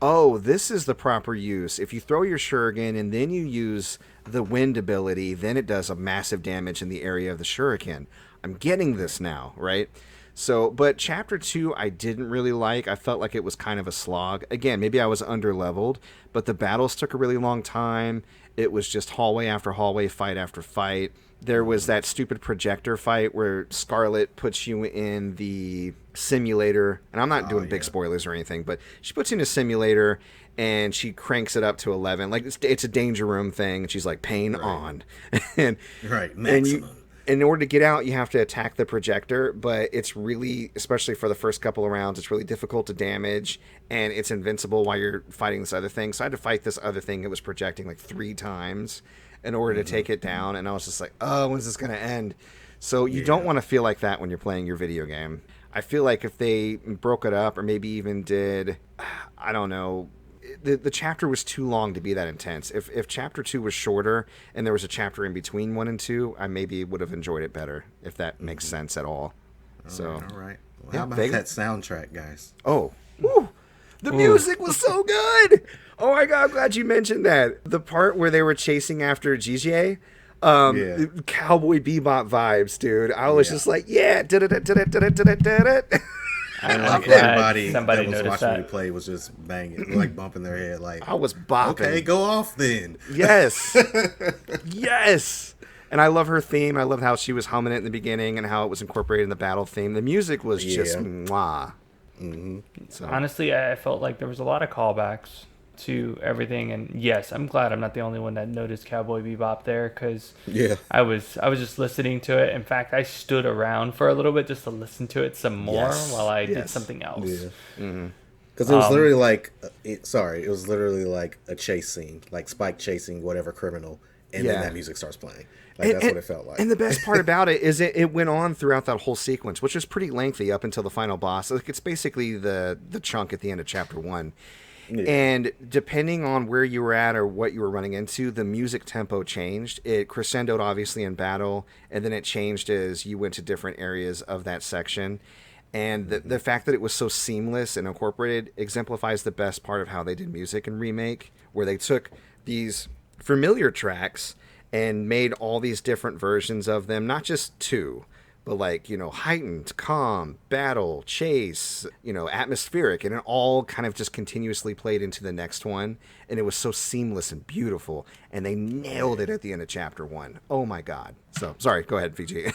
Oh, this is the proper use. If you throw your shuriken and then you use the wind ability, then it does a massive damage in the area of the shuriken. I'm getting this now, right? So, but Chapter 2 I didn't really like. I felt like it was kind of a slog. Again, maybe I was under-leveled, but the battles took a really long time. It was just hallway after hallway, fight after fight. There was that stupid projector fight where Scarlet puts you in the simulator, and I'm not doing big spoilers or anything, but she puts you in a simulator and she cranks it up to 11. Like, it's a danger room thing, and she's like, pain on. and Maximum. In order to get out, you have to attack the projector, but it's really, especially for the first couple of rounds, it's really difficult to damage, and it's invincible while you're fighting this other thing. So I had to fight this other thing that was projecting like 3 times in order to take it down, and I was just like, oh, when's this going to end? So you don't want to feel like that when you're playing your video game. I feel like if they broke it up or maybe even did, I don't know, the chapter was too long to be that intense. If Chapter 2 was shorter and there was a chapter in between 1 and 2, I maybe would have enjoyed it better, if that makes sense at all. All right. Well, yeah, how about Vega? that soundtrack, guys? Oh, woo. The music was so good. Oh my God, I'm glad you mentioned that. The part where they were chasing after VeeGeeA, Cowboy Bebop vibes, dude. I was just like, yeah. I And like like everybody somebody that was noticed watching me that. play was just banging, like bumping their head, like, I was bopping. okay, go off then. Yes. Yes. And I love her theme. I love how she was humming it in the beginning and how it was incorporated in the battle theme. The music was just mwah. So. Honestly, I felt like there was a lot of callbacks to everything, and yes, I'm glad I'm not the only one that noticed Cowboy Bebop there, because I was just listening to it. In fact, I stood around for a little bit just to listen to it some more while I did something else. Because it was literally like, it was literally like a chase scene, like Spike chasing whatever criminal, and then that music starts playing. Like, that's what it felt like. And the best part about it is it went on throughout that whole sequence, which was pretty lengthy up until the final boss. Like, it's basically the chunk at the end of Chapter 1. Yeah. And depending on where you were at or what you were running into, the music tempo changed. It crescendoed, obviously, in battle, and then it changed as you went to different areas of that section. And the fact that it was so seamless and incorporated exemplifies the best part of how they did music in Remake, where they took these familiar tracks and made all these different versions of them, not just 2, but like, heightened, calm, battle, chase, atmospheric, and it all kind of just continuously played into the next one, and it was so seamless and beautiful, and they nailed it at the end of Chapter 1. Oh my God. So, sorry, go ahead, VG.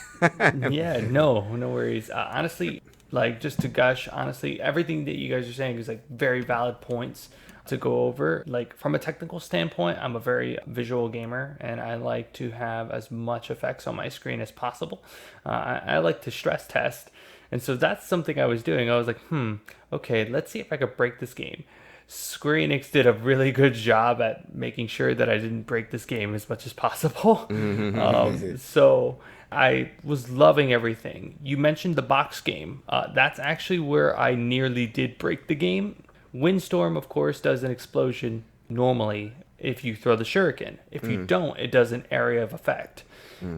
Yeah, no worries. Honestly, like, just to gush, honestly, everything that you guys are saying is like very valid points to go over. Like, from a technical standpoint, I'm a very visual gamer, and I like to have as much effects on my screen as possible. I like to stress test, and so that's something I was doing. I was like, okay, let's see if I could break this game. Square Enix did a really good job at making sure that I didn't break this game as much as possible. So I was loving everything. You mentioned the box game. That's actually where I nearly did break the game. Windstorm, of course, does an explosion normally if you throw the shuriken. If you don't, it does an area of effect.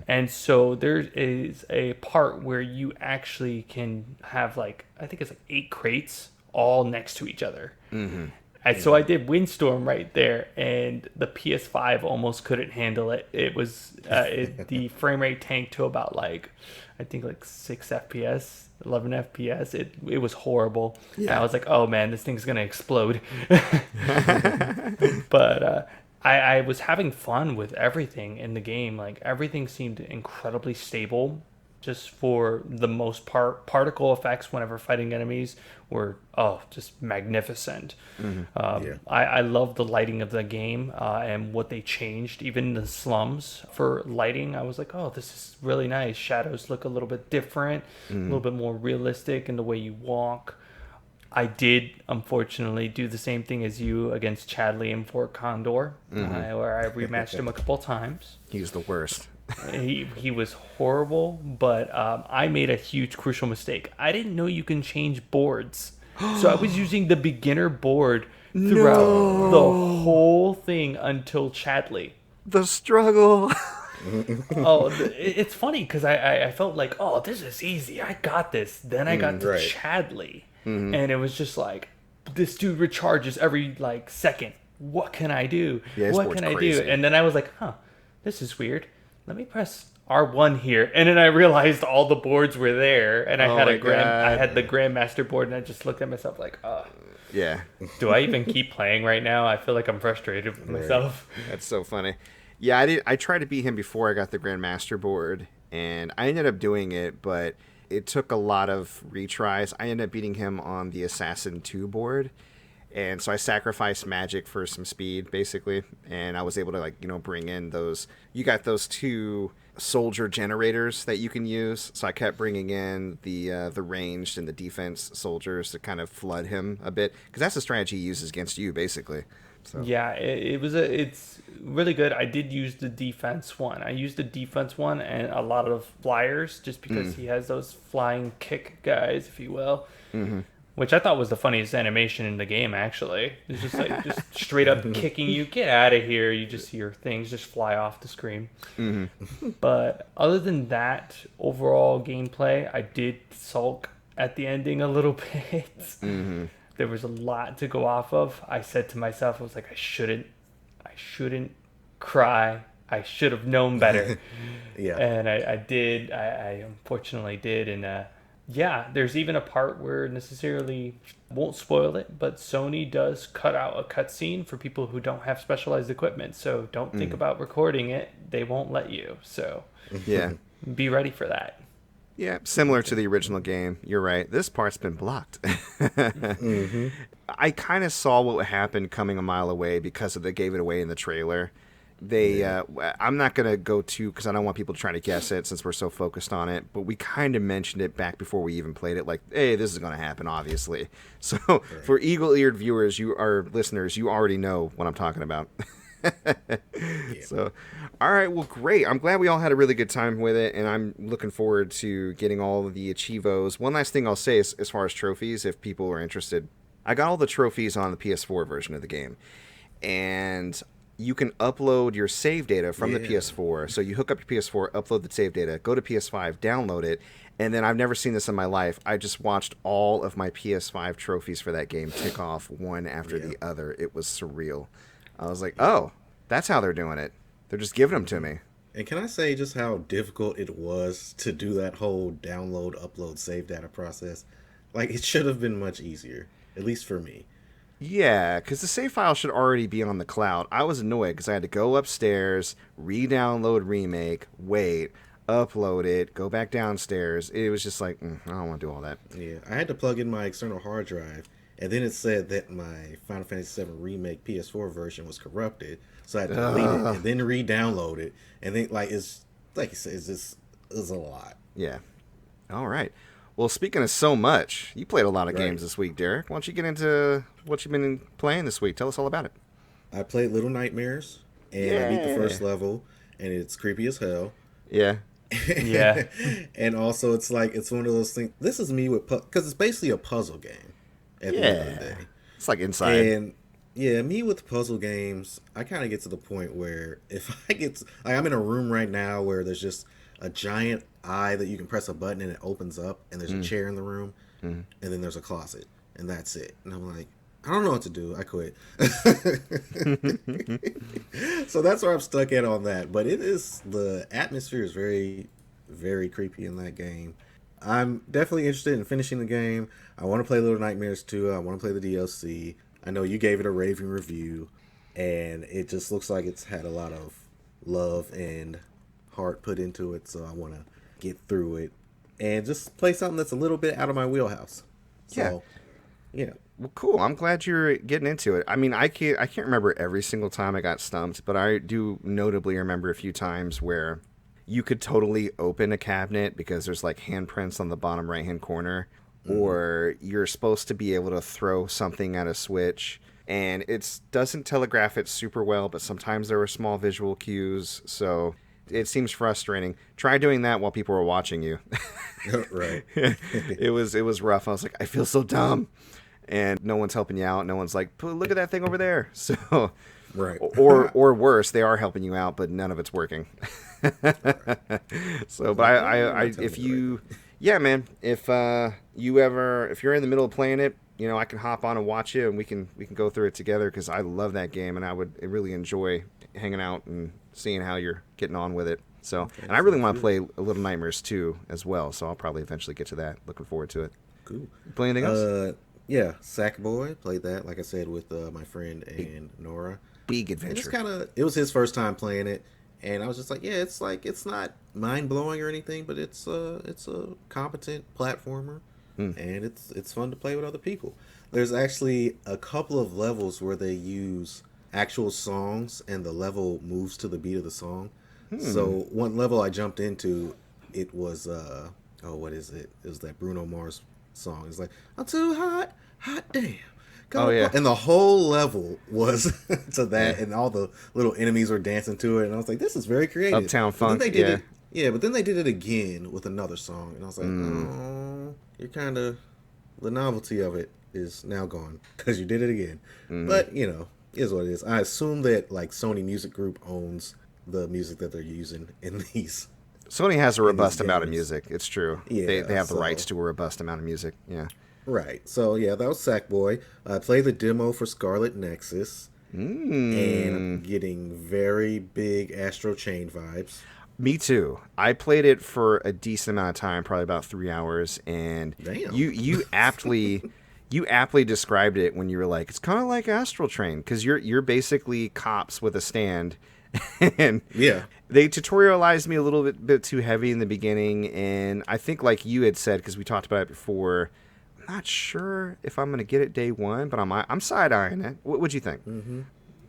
And so there is a part where you actually can have, like, I think it's like 8 crates all next to each other. And so I did Windstorm right there, and the PS5 almost couldn't handle it. It was the frame rate tanked to about, like, I think like 6 FPS. 11 FPS. It was horrible. Yeah. I was like, oh man, this thing's gonna explode. But I was having fun with everything in the game. Like, everything seemed incredibly stable. Just for the most part, particle effects whenever fighting enemies were just magnificent. I love the lighting of the game and what they changed. Even the slums for lighting, I was like, oh, this is really nice. Shadows look a little bit different, a little bit more realistic in the way you walk. I did, unfortunately, do the same thing as you against Chadley in Fort Condor, where I rematched him a couple times. He's the worst. He was horrible, but I made a huge crucial mistake. I didn't know you can change boards. So I was using the beginner board throughout the whole thing until Chadley. The struggle. It's funny because I felt like, oh, this is easy. I got this. Then I got to Chadley. And it was just like, this dude recharges every like second. What can I do? Yeah, what can I do? And then I was like, this is weird. Let me press R1 here. And then I realized all the boards were there. And I had I had the Grandmaster board, and I just looked at myself like, yeah. Do I even keep playing right now? I feel like I'm frustrated with myself. That's so funny. Yeah, I tried to beat him before I got the Grandmaster board, and I ended up doing it, but it took a lot of retries. I ended up beating him on the Assassin 2 board, and so I sacrificed magic for some speed, basically, and I was able to, like, bring in those. You got those 2 soldier generators that you can use, so I kept bringing in the ranged and the defense soldiers to kind of flood him a bit, because that's the strategy he uses against you, basically. So. Yeah, it's really good. I did use the defense one. I used the defense one and a lot of flyers just because he has those flying kick guys, if you will, which I thought was the funniest animation in the game, actually. It's just like just straight up kicking you. Get out of here. You just hear things just fly off the screen. But other than that, overall gameplay, I did sulk at the ending a little bit. There was a lot to go off of. I said to myself, I was like, I shouldn't cry. I should have known better. And I did. I unfortunately did. And there's even a part where necessarily won't spoil it, but Sony does cut out a cutscene for people who don't have specialized equipment. So don't think about recording it. They won't let you. So be ready for that. Yeah, similar to the original game. You're right. This part's been blocked. I kind of saw what happened coming a mile away because they gave it away in the trailer. I'm not going to go too, because I don't want people to try to guess it since we're so focused on it, but we kind of mentioned it back before we even played it, like, hey, this is going to happen, obviously. So for eagle-eared viewers, our listeners, you already know what I'm talking about. So, all right, well, great. I'm glad we all had a really good time with it, and I'm looking forward to getting all of the achievos. One last thing I'll say is, as far as trophies, if people are interested, I got all the trophies on the PS4 version of the game, and you can upload your save data from the PS4. So you hook up your PS4, upload the save data, go to PS5, download it, and then I've never seen this in my life. I just watched all of my PS5 trophies for that game tick off one after the other. It was surreal. I was like, oh, that's how they're doing it. They're just giving them to me. And can I say just how difficult it was to do that whole download, upload, save data process? Like, it should have been much easier, at least for me. Yeah, because the save file should already be on the cloud. I was annoyed because I had to go upstairs, re-download Remake, wait, upload it, go back downstairs. It was just like, I don't want to do all that. Yeah, I had to plug in my external hard drive, and then it said that my Final Fantasy VII Remake PS4 version was corrupted, so I had to delete it and then re-download it, and then it's like you said, it's a lot. Yeah. All right. Well, speaking of so much, you played a lot of games this week, Derrick. Why don't you get into what you've been playing this week? Tell us all about it. I played Little Nightmares, and I beat the first level, and it's creepy as hell. Yeah. Yeah. And also, it's one of those things. This is me with because it's basically a puzzle game. At the end of the day, it's like Inside. And me with puzzle games, I kind of get to the point where if I get I'm in a room right now where there's just a giant eye that you can press a button and it opens up, and there's a chair in the room, and then there's a closet, and that's it. And I'm like, I don't know what to do. I quit. So that's where I'm stuck at on that. But the atmosphere is very, very creepy in that game. I'm definitely interested in finishing the game. I want to play Little Nightmares 2. I want to play the DLC. I know you gave it a raving review, and it just looks like it's had a lot of love and heart put into it, so I want to get through it and just play something that's a little bit out of my wheelhouse. So, yeah. Well, cool. I'm glad you're getting into it. I mean, I can't remember every single time I got stumped, but I do notably remember a few times where you could totally open a cabinet because there's like handprints on the bottom right-hand corner, or you're supposed to be able to throw something at a switch, and it doesn't telegraph it super well, but sometimes there are small visual cues. So It seems frustrating. Try doing that while people are watching you. Right. It was rough. I was like, I feel so dumb. And no one's helping you out. No one's like, look at that thing over there. So, Right. or worse, they are helping you out, but none of it's working. So, but if you, yeah, man, if you're in the middle of playing it, I can hop on and watch it, and we can go through it together, because I love that game, and I would really enjoy hanging out and seeing how you're getting on with it. So, okay, and I really want to play Little Nightmares 2 as well, so I'll probably eventually get to that. Looking forward to it. Cool. Play anything else? Yeah, Sackboy, played that, like I said, with my friend and Nora. Big adventure. It was his first time playing it, and I was just like, yeah, it's not mind-blowing or anything, but it's a competent platformer, and it's fun to play with other people. There's actually a couple of levels where they use actual songs, and the level moves to the beat of the song. So one level I jumped into, it was what is it? It was that Bruno Mars song. It's like, I'm too hot damn. Oh yeah. And the whole level was to that, and all the little enemies were dancing to it, and I was like, this is very creative. Uptown Funk. But then they did it again with another song, and I was like, oh, you're kind of, the novelty of it is now gone because you did it again. But is what it is. I assume that like Sony Music Group owns the music that they're using in these. Sony has a robust amount of music. It's true. Yeah, they have the rights to a robust amount of music. Yeah. Right. So yeah, that was Sackboy. I played the demo for Scarlet Nexus, and I'm getting very big Astro Chain vibes. Me too. I played it for a decent amount of time, probably about 3 hours, and damn. You aptly described it when you were like, it's kind of like Astral Train, because you're basically cops with a stand. And yeah, they tutorialized me a little bit too heavy in the beginning, and I think like you had said, because we talked about it before, I'm not sure if I'm going to get it day one, but I'm side-eyeing it. What would you think?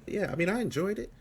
Yeah, I mean, I enjoyed it.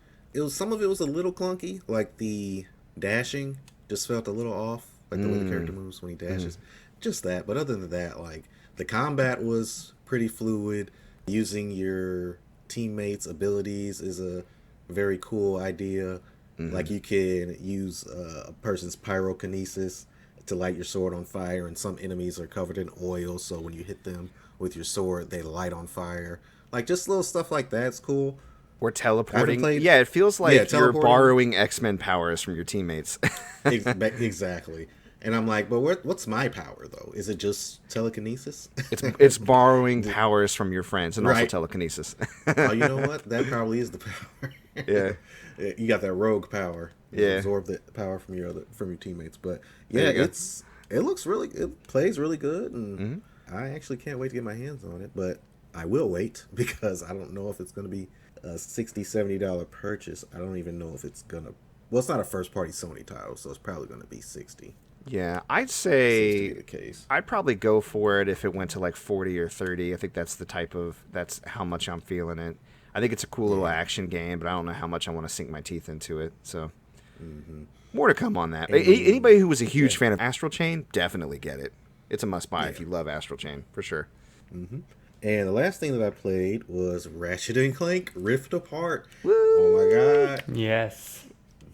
Some of it was a little clunky, like the dashing just felt a little off, like the way the character moves when he dashes. Just that, but other than that, like the combat was pretty fluid. Using your teammates' abilities is a very cool idea. Like you can use a person's pyrokinesis to light your sword on fire, and some enemies are covered in oil, so when you hit them with your sword, they light on fire. Like just little stuff like that's cool. Or teleporting. Yeah, it feels like you're borrowing X-Men powers from your teammates. Exactly. And I'm like, but what's my power, though? Is it just telekinesis? It's borrowing powers from your friends, and also telekinesis. Oh, you know what? That probably is the power. Yeah. You got that rogue power. Absorb the power from your teammates. But yeah, it plays really good, and I actually can't wait to get my hands on it. But I will wait, because I don't know if it's going to be a $60-$70 purchase. I don't even know if it's going to... Well, it's not a first-party Sony title, so it's probably going to be $60. Yeah, I'd say the case. I'd probably go for it if it went to like 40 or 30. I think that's that's how much I'm feeling it. I think it's a cool little action game, but I don't know how much I want to sink my teeth into it. So more to come on that. Anybody who was a huge fan of Astral Chain, definitely get it. It's a must-buy if you love Astral Chain, for sure. And the last thing that I played was Ratchet and Clank Rift Apart. Woo! Oh my god. Yes.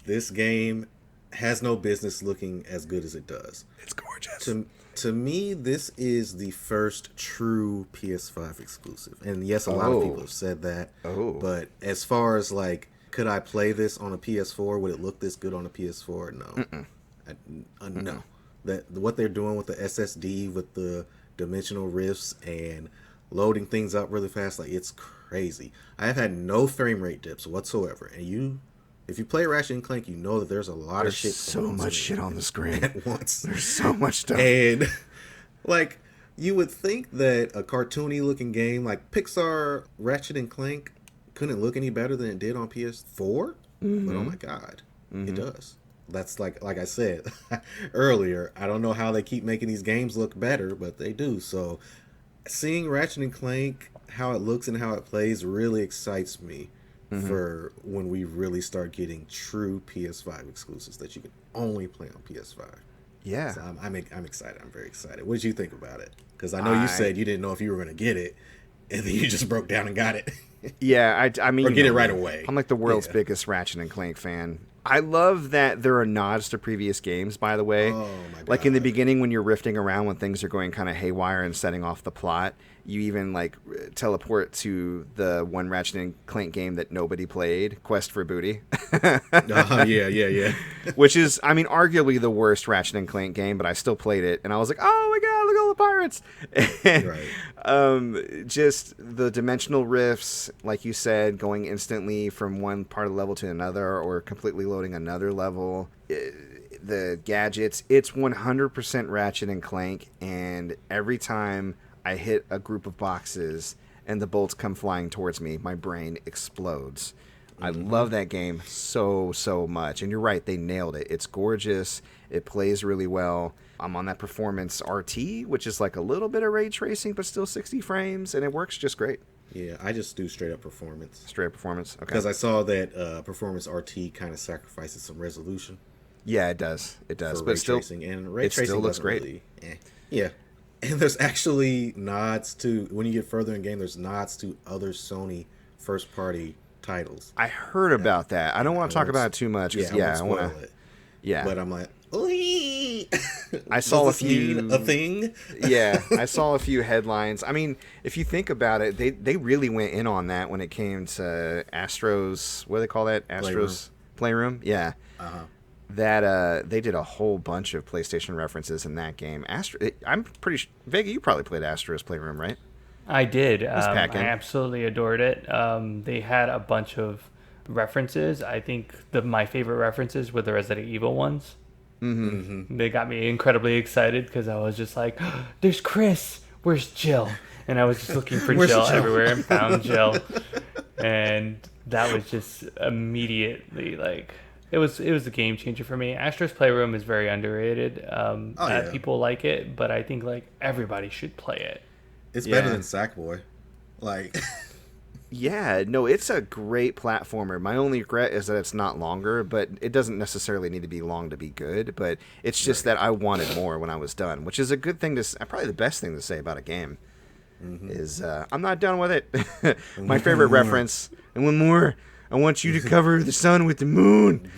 This game has no business looking as good as it does. It's gorgeous. To me, this is the first true PS5 exclusive. And yes, a lot of people have said that. But as far as like, could I play this on a PS4? Would it look this good on a PS4? No. No. What they're doing with the SSD, with the dimensional rifts and loading things up really fast, like it's crazy. I have had no frame rate dips whatsoever. And if you play Ratchet and Clank, you know that there's a lot of shit. So much shit on the screen at once. There's so much stuff. And like, you would think that a cartoony looking game like Pixar Ratchet and Clank couldn't look any better than it did on PS4. But oh my god, it does. That's like I said earlier, I don't know how they keep making these games look better, but they do. So seeing Ratchet and Clank, how it looks and how it plays, really excites me for when we really start getting true PS5 exclusives that you can only play on PS5. Yeah. So I'm excited. I'm very excited. What did you think about it? Because I know you said you didn't know if you were going to get it, and then you just broke down and got it. Yeah, I mean... Or get it right away. I'm like the world's biggest Ratchet and Clank fan. I love that there are nods to previous games, by the way. Oh, my God. Like in the beginning when you're rifting around when things are going kind of haywire and setting off the plot, you even like teleport to the one Ratchet and Clank game that nobody played, Quest for Booty. Yeah. Which is, I mean, arguably the worst Ratchet and Clank game, but I still played it, and I was like, oh my god, look at all the pirates! Right. Just the dimensional rifts, like you said, going instantly from one part of the level to another, or completely loading another level. The gadgets, it's 100% Ratchet and Clank, and every time I hit a group of boxes and the bolts come flying towards me, my brain explodes. I love that game so much. And you're right, they nailed it. It's gorgeous. It plays really well. I'm on that performance RT, which is like a little bit of ray tracing, but still 60 frames, and it works just great. Yeah, I just do straight up performance. Straight up performance, okay. Because I saw that performance RT kind of sacrifices some resolution. Yeah, it does. It does. For But ray still, tracing, and ray it tracing still looks doesn't great. Really, Yeah. And there's actually nods to, when you get further in game, there's nods to other Sony first-party titles. I heard about that. I don't want to talk about it too much. Yeah, I want to. to. Yeah, But I'm like, ooh. I saw a Does this few. mean a thing. Yeah, I saw a few headlines. I mean, if you think about it, they really went in on that when it came to Astro's. What do they call that? Astro's Playroom. Yeah. That they did a whole bunch of PlayStation references in that game. I'm pretty sure, Vega, you probably played Astro's Playroom, right? I did. I packing. absolutely adored it. They had a bunch of references. I think my favorite references were the Resident Evil ones. Mm-hmm. They got me incredibly excited because I was just like, oh, "There's Chris. Where's Jill?" And I was just looking for Jill everywhere and found Jill, and that was just immediately like. It was a game changer for me. Astro's Playroom is very underrated. People like it, but I think like everybody should play it. It's better than Sackboy. Like, yeah, no, it's a great platformer. My only regret is that it's not longer, but it doesn't necessarily need to be long to be good. But it's just that I wanted more when I was done, which is a good thing to, probably the best thing to say about a game. Is I'm not done with it. My favorite reference, and one more. I want you to cover the sun with the moon.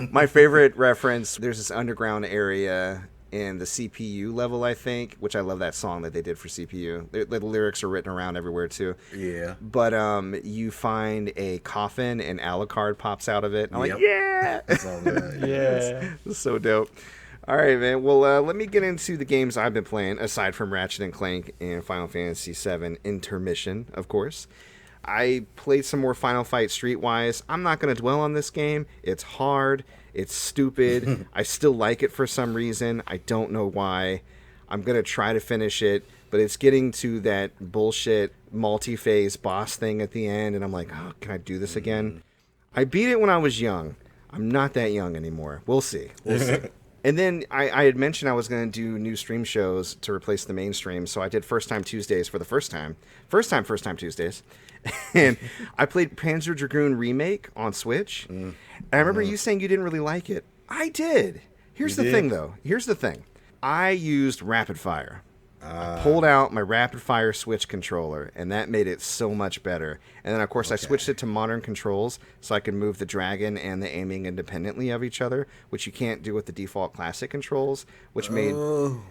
My favorite reference, there's this underground area in the CPU level, I think, which I love that song that they did for CPU. The lyrics are written around everywhere, too. Yeah. But you find a coffin, and Alucard pops out of it. And I'm like, yeah! That's all that. Yeah. It's so dope. All right, man. Well, let me get into the games I've been playing, aside from Ratchet and Clank and Final Fantasy VII Intermission, of course. I played some more Final Fight Streetwise. I'm not going to dwell on this game. It's hard. It's stupid. I still like it for some reason. I don't know why. I'm going to try to finish it, but it's getting to that bullshit multi-phase boss thing at the end, and I'm like, oh, can I do this again? I beat it when I was young. I'm not that young anymore. We'll see. We'll see. And then I had mentioned I was going to do new stream shows to replace the main stream, so I did First Time Tuesdays for the first time. First time Tuesdays. And I played Panzer Dragoon Remake on Switch. And I remember you saying you didn't really like it. I did. Here's the thing, though. Here's the thing. I used Rapid Fire. I pulled out my Rapid Fire Switch controller, and that made it so much better. And then, of course, I switched it to modern controls so I could move the dragon and the aiming independently of each other, which you can't do with the default classic controls, which made...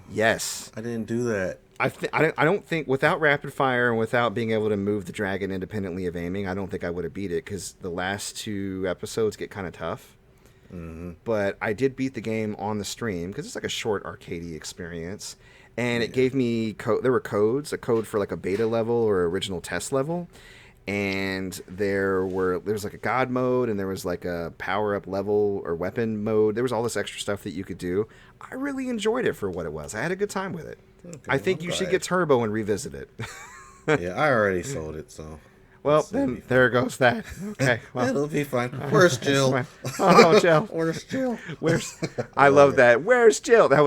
Yes. I didn't do that. I don't think, without Rapid Fire and without being able to move the dragon independently of aiming, I don't think I would have beat it, because the last two episodes get kind of tough. But I did beat the game on the stream, because it's like a short arcadey experience. And it gave me, there were codes, a code for like a beta level or original test level. And there was like a god mode, and there was like a power up level or weapon mode. There was all this extra stuff that you could do. I really enjoyed it for what it was. I had a good time with it. Okay, I think you should get Turbo and revisit it. Yeah, I already sold it, so. Well, then there goes that. Okay, well, it'll be fine. Where's Jill? Oh, Jill. Where's Jill? I love that. Where's Jill? There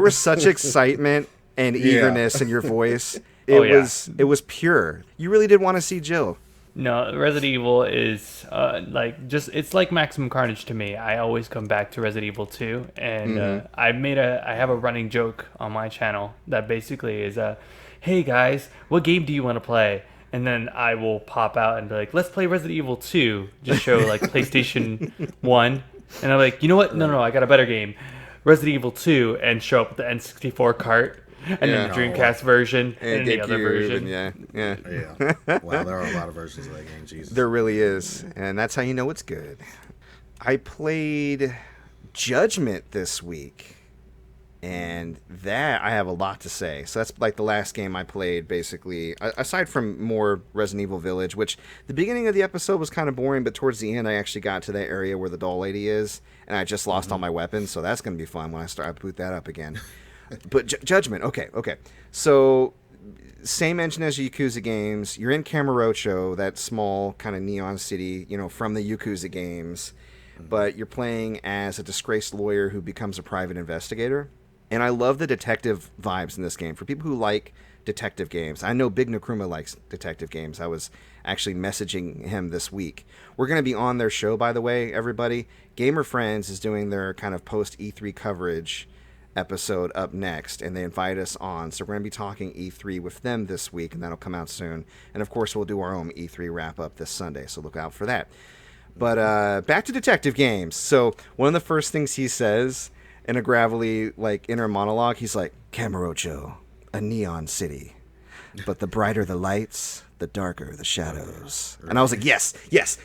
was such excitement and eagerness in your voice. It was pure. You really did want to see Jill. No, Resident Evil is it's like Maximum Carnage to me. I always come back to Resident Evil 2, and I have a running joke on my channel that basically is, hey guys, what game do you want to play? and then I will pop out and be like, let's play Resident Evil 2. Just show like PlayStation 1. And I'm like, you know what? No, I got a better game. Resident Evil 2, and show up with the N64 cart. And then the Dreamcast version and the other version. Yeah. Wow, there are a lot of versions of that game. Jesus. There really is. And that's how you know it's good. I played Judgment this week. And that, I have a lot to say. So that's like the last game I played, basically. Aside from more Resident Evil Village, which the beginning of the episode was kind of boring, but towards the end I actually got to that area where the doll lady is, and I just lost all my weapons, so that's going to be fun when I boot that up again. But Judgment, okay. So, same engine as Yakuza games. You're in Kamurocho, that small kind of neon city, from the Yakuza games, but you're playing as a disgraced lawyer who becomes a private investigator. And I love the detective vibes in this game. For people who like detective games, I know Big Nkrumah likes detective games. I was actually messaging him this week. We're going to be on their show, by the way, everybody. Gamer Friends is doing their kind of post-E3 coverage episode up next, and they invite us on. So we're going to be talking E3 with them this week, and that'll come out soon. And, of course, we'll do our own E3 wrap-up this Sunday, so look out for that. But back to detective games. So one of the first things he says in a gravelly, inner monologue, he's like, Kamurocho, a neon city. But the brighter the lights, the darker the shadows. And I was like, yes,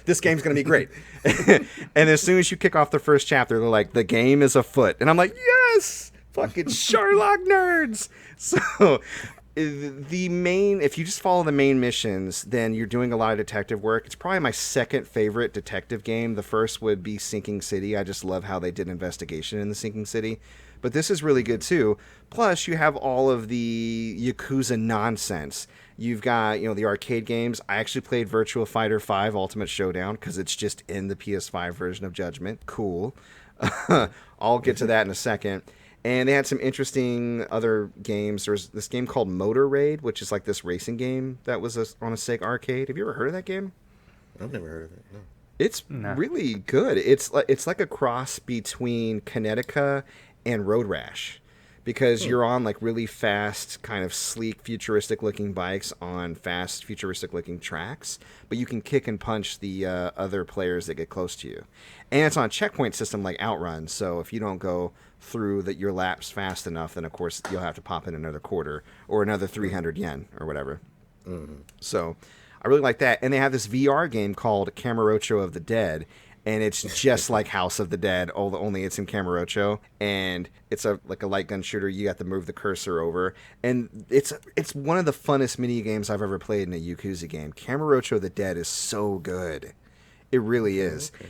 this game's going to be great. And as soon as you kick off the first chapter, they're like, the game is afoot. And I'm like, yes, fucking Sherlock nerds. So if you just follow the main missions, then you're doing a lot of detective work. It's probably my second favorite detective game. The first would be Sinking City. I just love how they did investigation in the Sinking City. But this is really good too. Plus, you have all of the Yakuza nonsense. You've got, the arcade games. I actually played Virtua Fighter 5 Ultimate Showdown because it's just in the PS5 version of Judgment. Cool. I'll get to that in a second. And they had some interesting other games. There's this game called Motor Raid, which is like this racing game that was on a Sega arcade. Have you ever heard of that game? I've never heard of it, no. It's really good. It's like a cross between Kinetica and Road Rash, because you're on really fast, kind of sleek, futuristic-looking bikes on fast, futuristic-looking tracks, but you can kick and punch the other players that get close to you. And it's on a checkpoint system like Outrun, so if you don't go through your laps fast enough, then of course you'll have to pop in another quarter or another 300 yen or whatever. So I really like that. And they have this VR game called Kamurocho of the Dead, and it's just like House of the Dead, only it's in Kamurocho, and it's a light gun shooter. You got to move the cursor over, and it's one of the funnest mini games I've ever played in a Yakuza game. Kamurocho of the Dead is so good. It really is. Okay.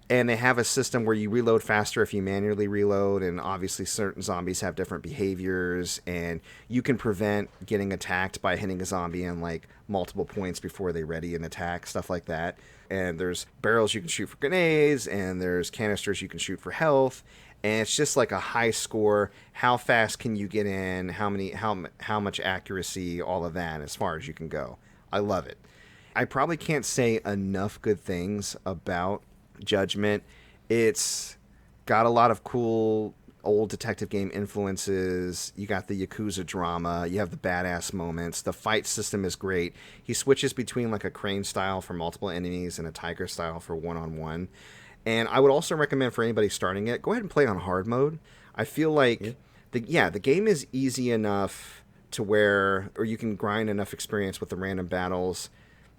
And they have a system where you reload faster if you manually reload, and obviously certain zombies have different behaviors, and you can prevent getting attacked by hitting a zombie in multiple points before they ready an attack, stuff like that. And there's barrels you can shoot for grenades, and there's canisters you can shoot for health, and it's just like a high score. How fast can you get in? How much accuracy? All of that as far as you can go. I love it. I probably can't say enough good things about Judgment. It's got a lot of cool old detective game influences. You got the Yakuza drama. You have the badass moments. The fight system is great. He switches between a crane style for multiple enemies and a tiger style for one-on-one. And I would also recommend for anybody starting it, go ahead and play on hard mode. I feel like the game is easy enough to where, or you can grind enough experience with the random battles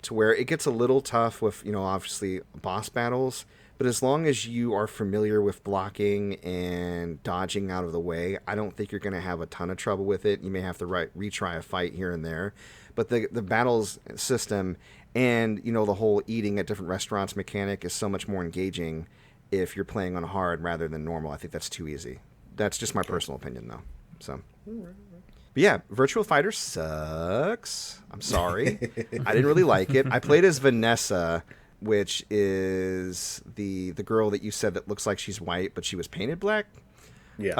to where it gets a little tough with, obviously boss battles, but as long as you are familiar with blocking and dodging out of the way, I don't think you're going to have a ton of trouble with it. You may have to retry a fight here and there, but the battles system and, the whole eating at different restaurants mechanic is so much more engaging if you're playing on hard rather than normal. I think that's too easy. That's just my personal opinion, though. So... But yeah, Virtua Fighter sucks. I'm sorry. I didn't really like it. I played as Vanessa, which is the girl that you said that looks like she's white, but she was painted black. Yeah.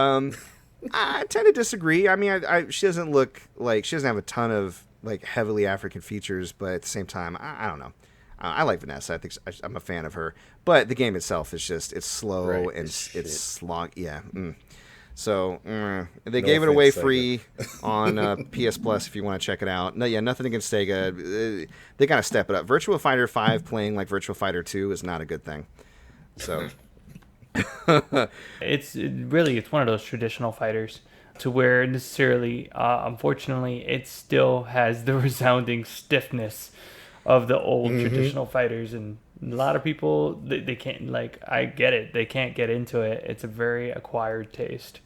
I tend to disagree. I mean, she doesn't look like... She doesn't have a ton of, heavily African features, but at the same time, I don't know. I like Vanessa. I think I'm a fan of her. But the game itself is just... It's slow and it's slog... Yeah. So they No gave it away offense, Sega. free on PS Plus if you want to check it out. No, yeah, nothing against Sega. They got to step it up. Virtua Fighter 5 playing like Virtua Fighter 2 is not a good thing. So It's one of those traditional fighters to where necessarily, unfortunately, it still has the resounding stiffness of the old traditional fighters, and a lot of people they can't, like, I get it, they can't get into it. It's a very acquired taste.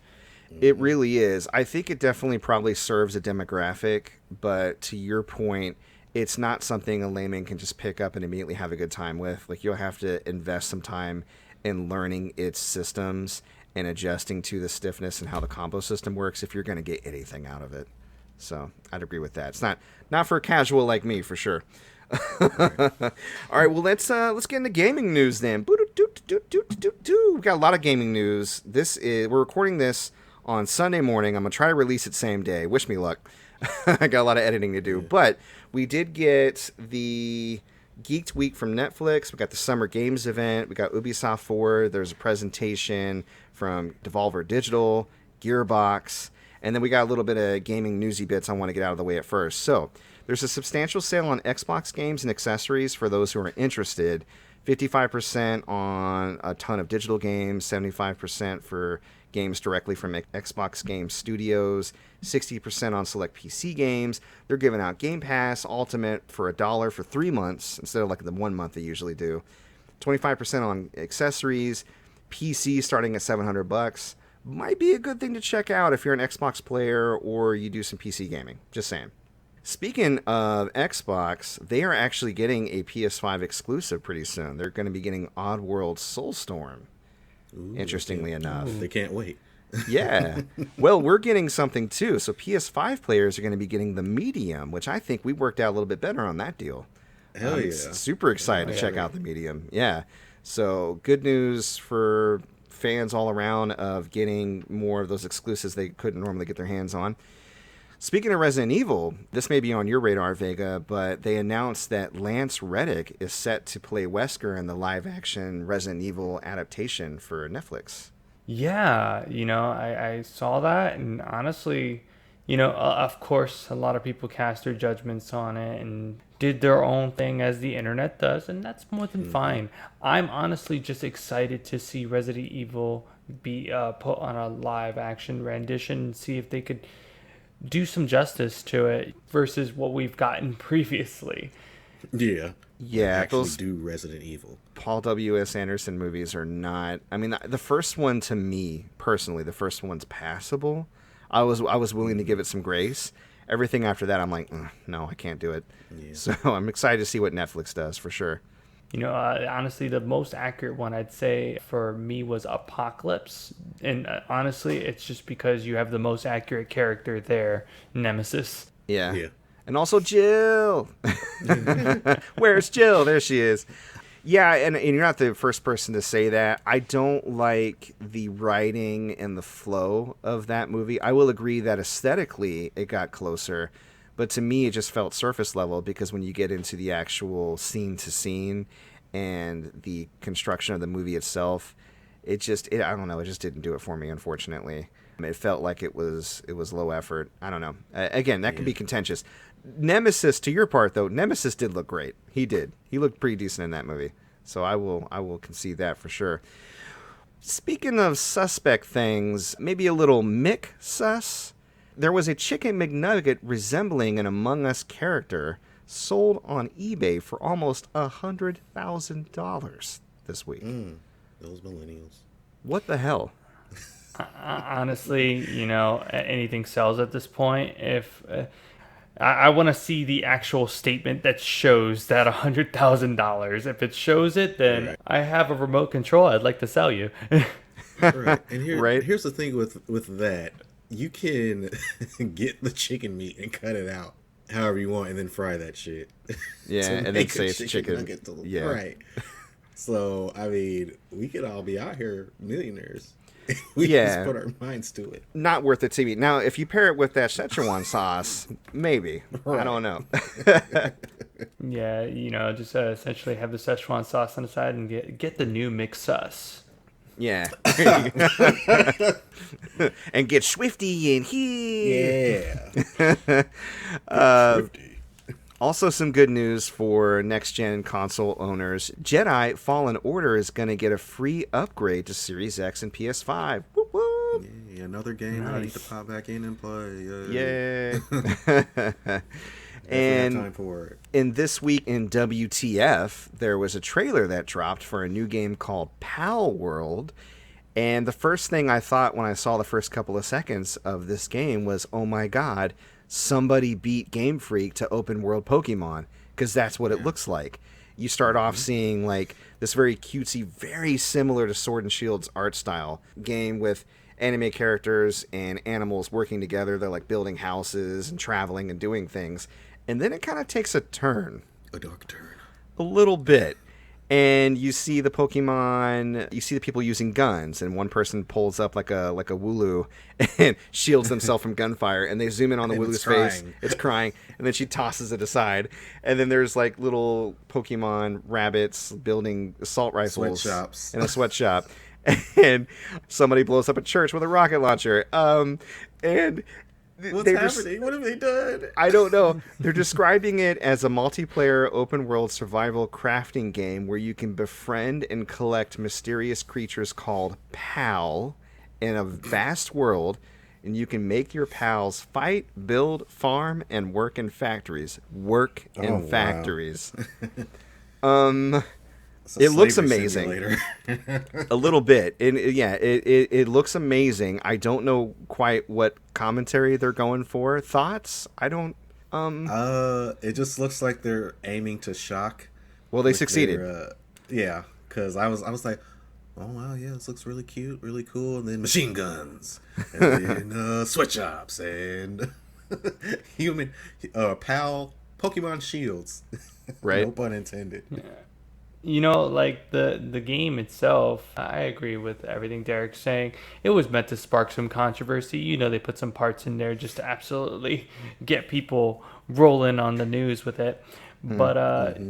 it really is. I think it definitely probably serves a demographic, but to your point, it's not something a layman can just pick up and immediately have a good time with. Like, you'll have to invest some time in learning its systems and adjusting to the stiffness and how the combo system works if you're going to get anything out of it. So I'd agree with that. It's not for a casual like me, for sure. All right, well, let's get into gaming news then. We got a lot of gaming news. We're recording this on Sunday morning. I'm gonna try to release it same day. Wish me luck. I got a lot of editing to do, but we did get the Geeked Week from Netflix. We got the Summer Games event. We got Ubisoft Forward. There's a presentation from Devolver Digital, Gearbox, and then we got a little bit of gaming newsy bits I want to get out of the way at first. So there's a substantial sale on Xbox games and accessories for those who are interested. 55% on a ton of digital games, 75% for games directly from Xbox Game Studios, 60% on select PC games. They're giving out Game Pass Ultimate for $1 for 3 months instead of like the 1 month they usually do. 25% on accessories, PC starting at $700. Might be a good thing to check out if you're an Xbox player or you do some PC gaming. Just saying. Speaking of Xbox, they are actually getting a PS5 exclusive pretty soon. They're going to be getting Oddworld Soulstorm. Ooh, interestingly enough. They can't wait. Yeah. Well, we're getting something too. So PS5 players are going to be getting the Medium, which I think we worked out a little bit better on that deal. Hell yeah. Super excited to check out the Medium. Yeah. So good news for fans all around of getting more of those exclusives they couldn't normally get their hands on. Speaking of Resident Evil, this may be on your radar, Vega, but they announced that Lance Reddick is set to play Wesker in the live-action Resident Evil adaptation for Netflix. Yeah, I saw that, and honestly, of course, a lot of people cast their judgments on it and did their own thing as the internet does, and that's more than fine. I'm honestly just excited to see Resident Evil be put on a live-action rendition and see if they could do some justice to it versus what we've gotten previously. Yeah. Actually Those do Resident Evil. Paul W.S. Anderson movies are not... I mean, the first one, to me, personally, the first one's passable. I was willing to give it some grace. Everything after that, I'm like, no, I can't do it. Yeah. So I'm excited to see what Netflix does, for sure. Honestly, the most accurate one I'd say for me was Apocalypse. And honestly, it's just because you have the most accurate character there, Nemesis. Yeah. And also Jill. Where's Jill? There she is. Yeah, and you're not the first person to say that. I don't like the writing and the flow of that movie. I will agree that aesthetically it got closer. But to me, it just felt surface level because when you get into the actual scene to scene and the construction of the movie itself, I don't know, it just didn't do it for me, unfortunately. It felt like it was low effort. I don't know. Again, that can be contentious. Nemesis, to your part though, Nemesis did look great. He did. He looked pretty decent in that movie. So I will concede that for sure. Speaking of suspect things, maybe a little Mick sus. There was a chicken McNugget resembling an Among Us character sold on eBay for almost $100,000 this week. Those millennials. What the hell? Honestly, anything sells at this point. If I want to see the actual statement that shows that $100,000. If it shows it, then I have a remote control I'd like to sell you. Right. And here's the thing with that. You can get the chicken meat and cut it out however you want and then fry that shit. Yeah, and then say it's chicken. Yeah. Right. So, I mean, we could all be out here millionaires. We just put our minds to it. Not worth it to me. Now, if you pair it with that Szechuan sauce, maybe. Right. I don't know. Yeah, just essentially have the Szechuan sauce on the side and get the new mix sauce. Yeah. And get Swifty in here. Yeah. Swifty. Also, some good news for next-gen console owners. Jedi Fallen Order is going to get a free upgrade to Series X and PS5. Whoop, whoop. Yeah, another game that I need to pop back in and play. Yay. And time for it. In this week in WTF, there was a trailer that dropped for a new game called Pal World. And the first thing I thought when I saw the first couple of seconds of this game was, oh my god, somebody beat Game Freak to open world Pokemon, because that's what it looks like. You start off seeing like this very cutesy, very similar to Sword and Shield's art style game with anime characters and animals working together. They're like building houses and traveling and doing things. And then it kind of takes a turn. A dark turn. A little bit. And you see the Pokemon, you see the people using guns, and one person pulls up like a Wooloo and shields themselves from gunfire, and they zoom in on the Wooloo's face. It's crying, and then she tosses it aside. And then there's like little Pokemon rabbits building assault rifles Sweatshops. in a sweatshop. And somebody blows up a church with a rocket launcher. And what's happening? What have they done? I don't know. They're describing it as a multiplayer open world survival crafting game where you can befriend and collect mysterious creatures called PAL in a vast world, and you can make your pals fight, build, farm, and work in factories. Factories. It looks amazing. A little bit. And yeah, it looks amazing. I don't know quite what commentary they're going for. Thoughts? I don't it just looks like they're aiming to shock. Well, they succeeded. Yeah, cuz I was like, "Oh wow, yeah, this looks really cute, really cool." And then machine guns and then sweatshops and human pal Pokemon shields. Right? No pun intended. Yeah. You know, like the game itself, I agree with everything Derrick's saying. It was meant to spark some controversy. You know, they put some parts in there just to absolutely get people rolling on the news with it. But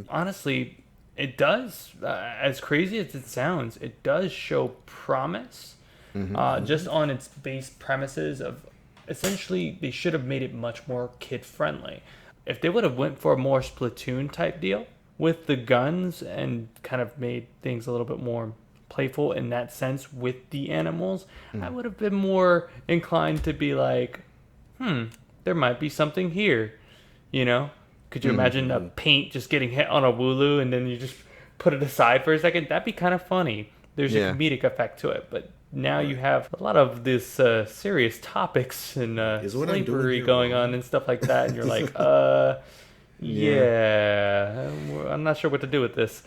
honestly, it does, as crazy as it sounds, it does show promise. Just on its base premises of, essentially, they should have made it much more kid-friendly. If they would have went for a more Splatoon type deal with the guns and kind of made things a little bit more playful in that sense with the animals, I would have been more inclined to be like, there might be something here, you know? Could you imagine a paint just getting hit on a Wooloo and then you just put it aside for a second? That'd be kind of funny. There's a comedic effect to it, but now you have a lot of this serious topics and slavery going on and stuff like that, and you're like, yeah, I'm not sure what to do with this.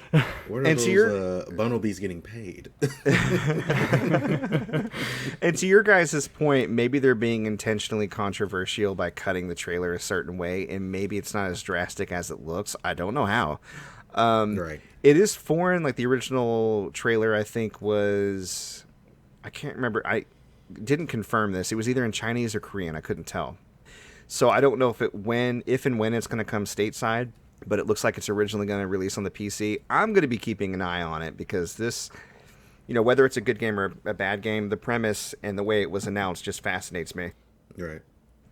Where are those bumblebees getting paid? And to your guys' point, maybe they're being intentionally controversial by cutting the trailer a certain way, and maybe it's not as drastic as it looks. I don't know how. Right. It is foreign. Like the original trailer, I think was, I can't remember. I didn't confirm this. It was either in Chinese or Korean. I couldn't tell. So I don't know if and when it's going to come stateside, but it looks like it's originally going to release on the PC. I'm going to be keeping an eye on it because this, whether it's a good game or a bad game, the premise and the way it was announced just fascinates me. Right.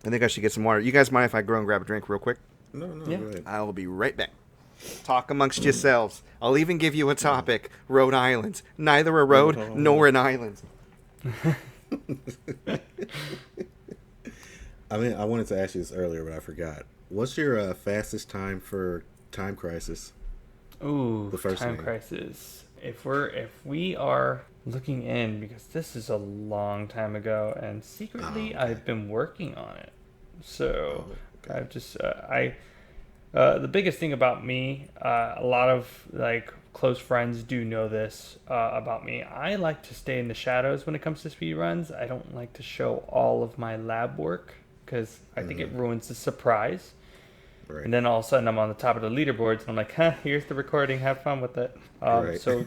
I think I should get some water. You guys mind if I go and grab a drink real quick? No, Yeah. go ahead. I will be right back. Talk amongst yourselves. I'll even give you a topic. Rhode Island. Neither a road nor an island. I wanted to ask you this earlier, but I forgot. What's your fastest time for Time Crisis? Ooh, The first Time name. Crisis. If we are looking in, because this is a long time ago, and secretly I've been working on it. So I've just the biggest thing about me, a lot of like close friends do know this about me. I like to stay in the shadows when it comes to speedruns. I don't like to show all of my lab work because I think it ruins the surprise. Right. And then all of a sudden I'm on the top of the leaderboards and I'm like, here's the recording, have fun with it. Right. So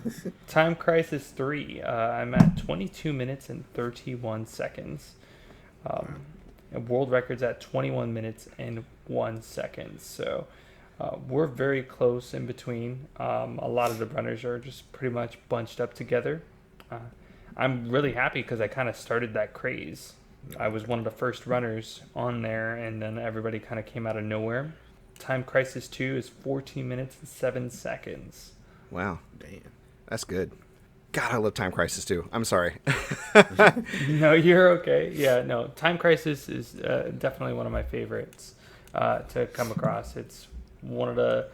Time Crisis 3, I'm at 22 minutes and 31 seconds. And world record's at 21 minutes and 1 second. So we're very close in between. A lot of the runners are just pretty much bunched up together. I'm really happy because I kind of started that craze. I was one of the first runners on there, and then everybody kind of came out of nowhere. Time Crisis 2 is 14 minutes and 7 seconds. Wow. Damn. That's good. God, I love Time Crisis too. I'm sorry. No, you're okay. Yeah, no, Time Crisis is definitely one of my favorites to come across. It's one of the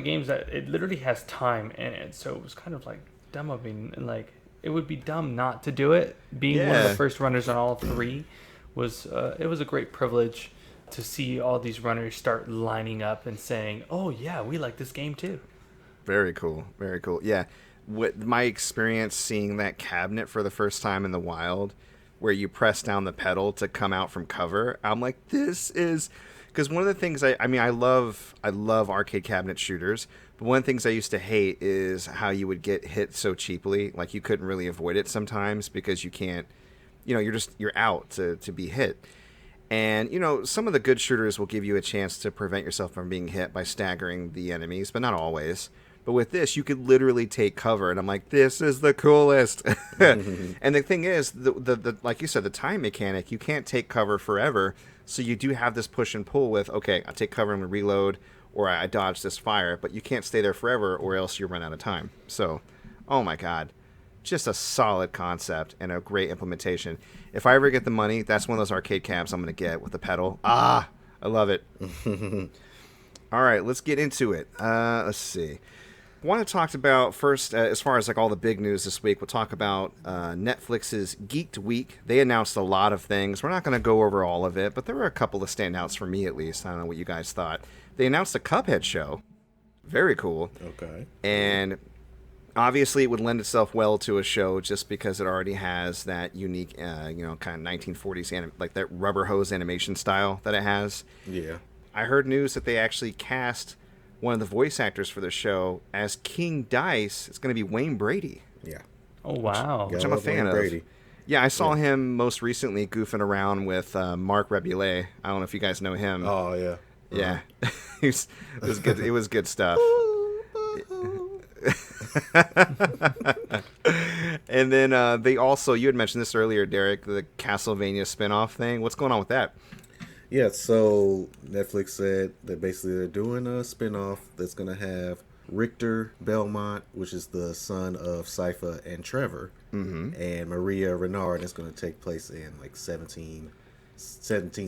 games that it literally has time in it, so it was kind of like dumb of me, and like it would be dumb not to do it. Being one of the first runners on all three was it was a great privilege to see all these runners start lining up and saying, "Oh yeah, we like this game too." Very cool. Very cool. Yeah. What my experience seeing that cabinet for the first time in the wild, where you press down the pedal to come out from cover, I'm like, this is, because one of the things I love arcade cabinet shooters, but one of the things I used to hate is how you would get hit so cheaply, like you couldn't really avoid it sometimes because you can't, you're out to be hit. And, some of the good shooters will give you a chance to prevent yourself from being hit by staggering the enemies, but not always. But with this, you could literally take cover, and I'm like, this is the coolest. And the thing is, the like you said, the time mechanic, you can't take cover forever, so you do have this push and pull with, okay, I take cover and reload, or I dodge this fire, but you can't stay there forever, or else you run out of time. So, oh my god, just a solid concept and a great implementation. If I ever get the money, that's one of those arcade cabs I'm going to get with the pedal. I love it. All right, let's get into it. Let's see. I want to talk about first, as far as like all the big news this week, we'll talk about Netflix's Geeked Week. They announced a lot of things. We're not going to go over all of it, but there were a couple of standouts for me at least. I don't know what you guys thought. They announced a Cuphead show. Very cool. Okay. And obviously it would lend itself well to a show just because it already has that unique, kind of 1940s, like that rubber hose animation style that it has. Yeah. I heard news that they actually cast one of the voice actors for the show as King Dice. It's going to be Wayne Brady. Yeah. Oh, wow. Which I'm a fan of. Brady. Yeah, I saw him most recently goofing around with Mark Rebulet. I don't know if you guys know him. Oh, yeah. Yeah. It was good. It was good stuff. And then they also, you had mentioned this earlier, Derrick, the Castlevania spinoff thing. What's going on with that? Yeah, so Netflix said that basically they're doing a spinoff that's going to have Richter Belmont, which is the son of Sypha and Trevor, and Maria Renard. It's going to take place in like 17th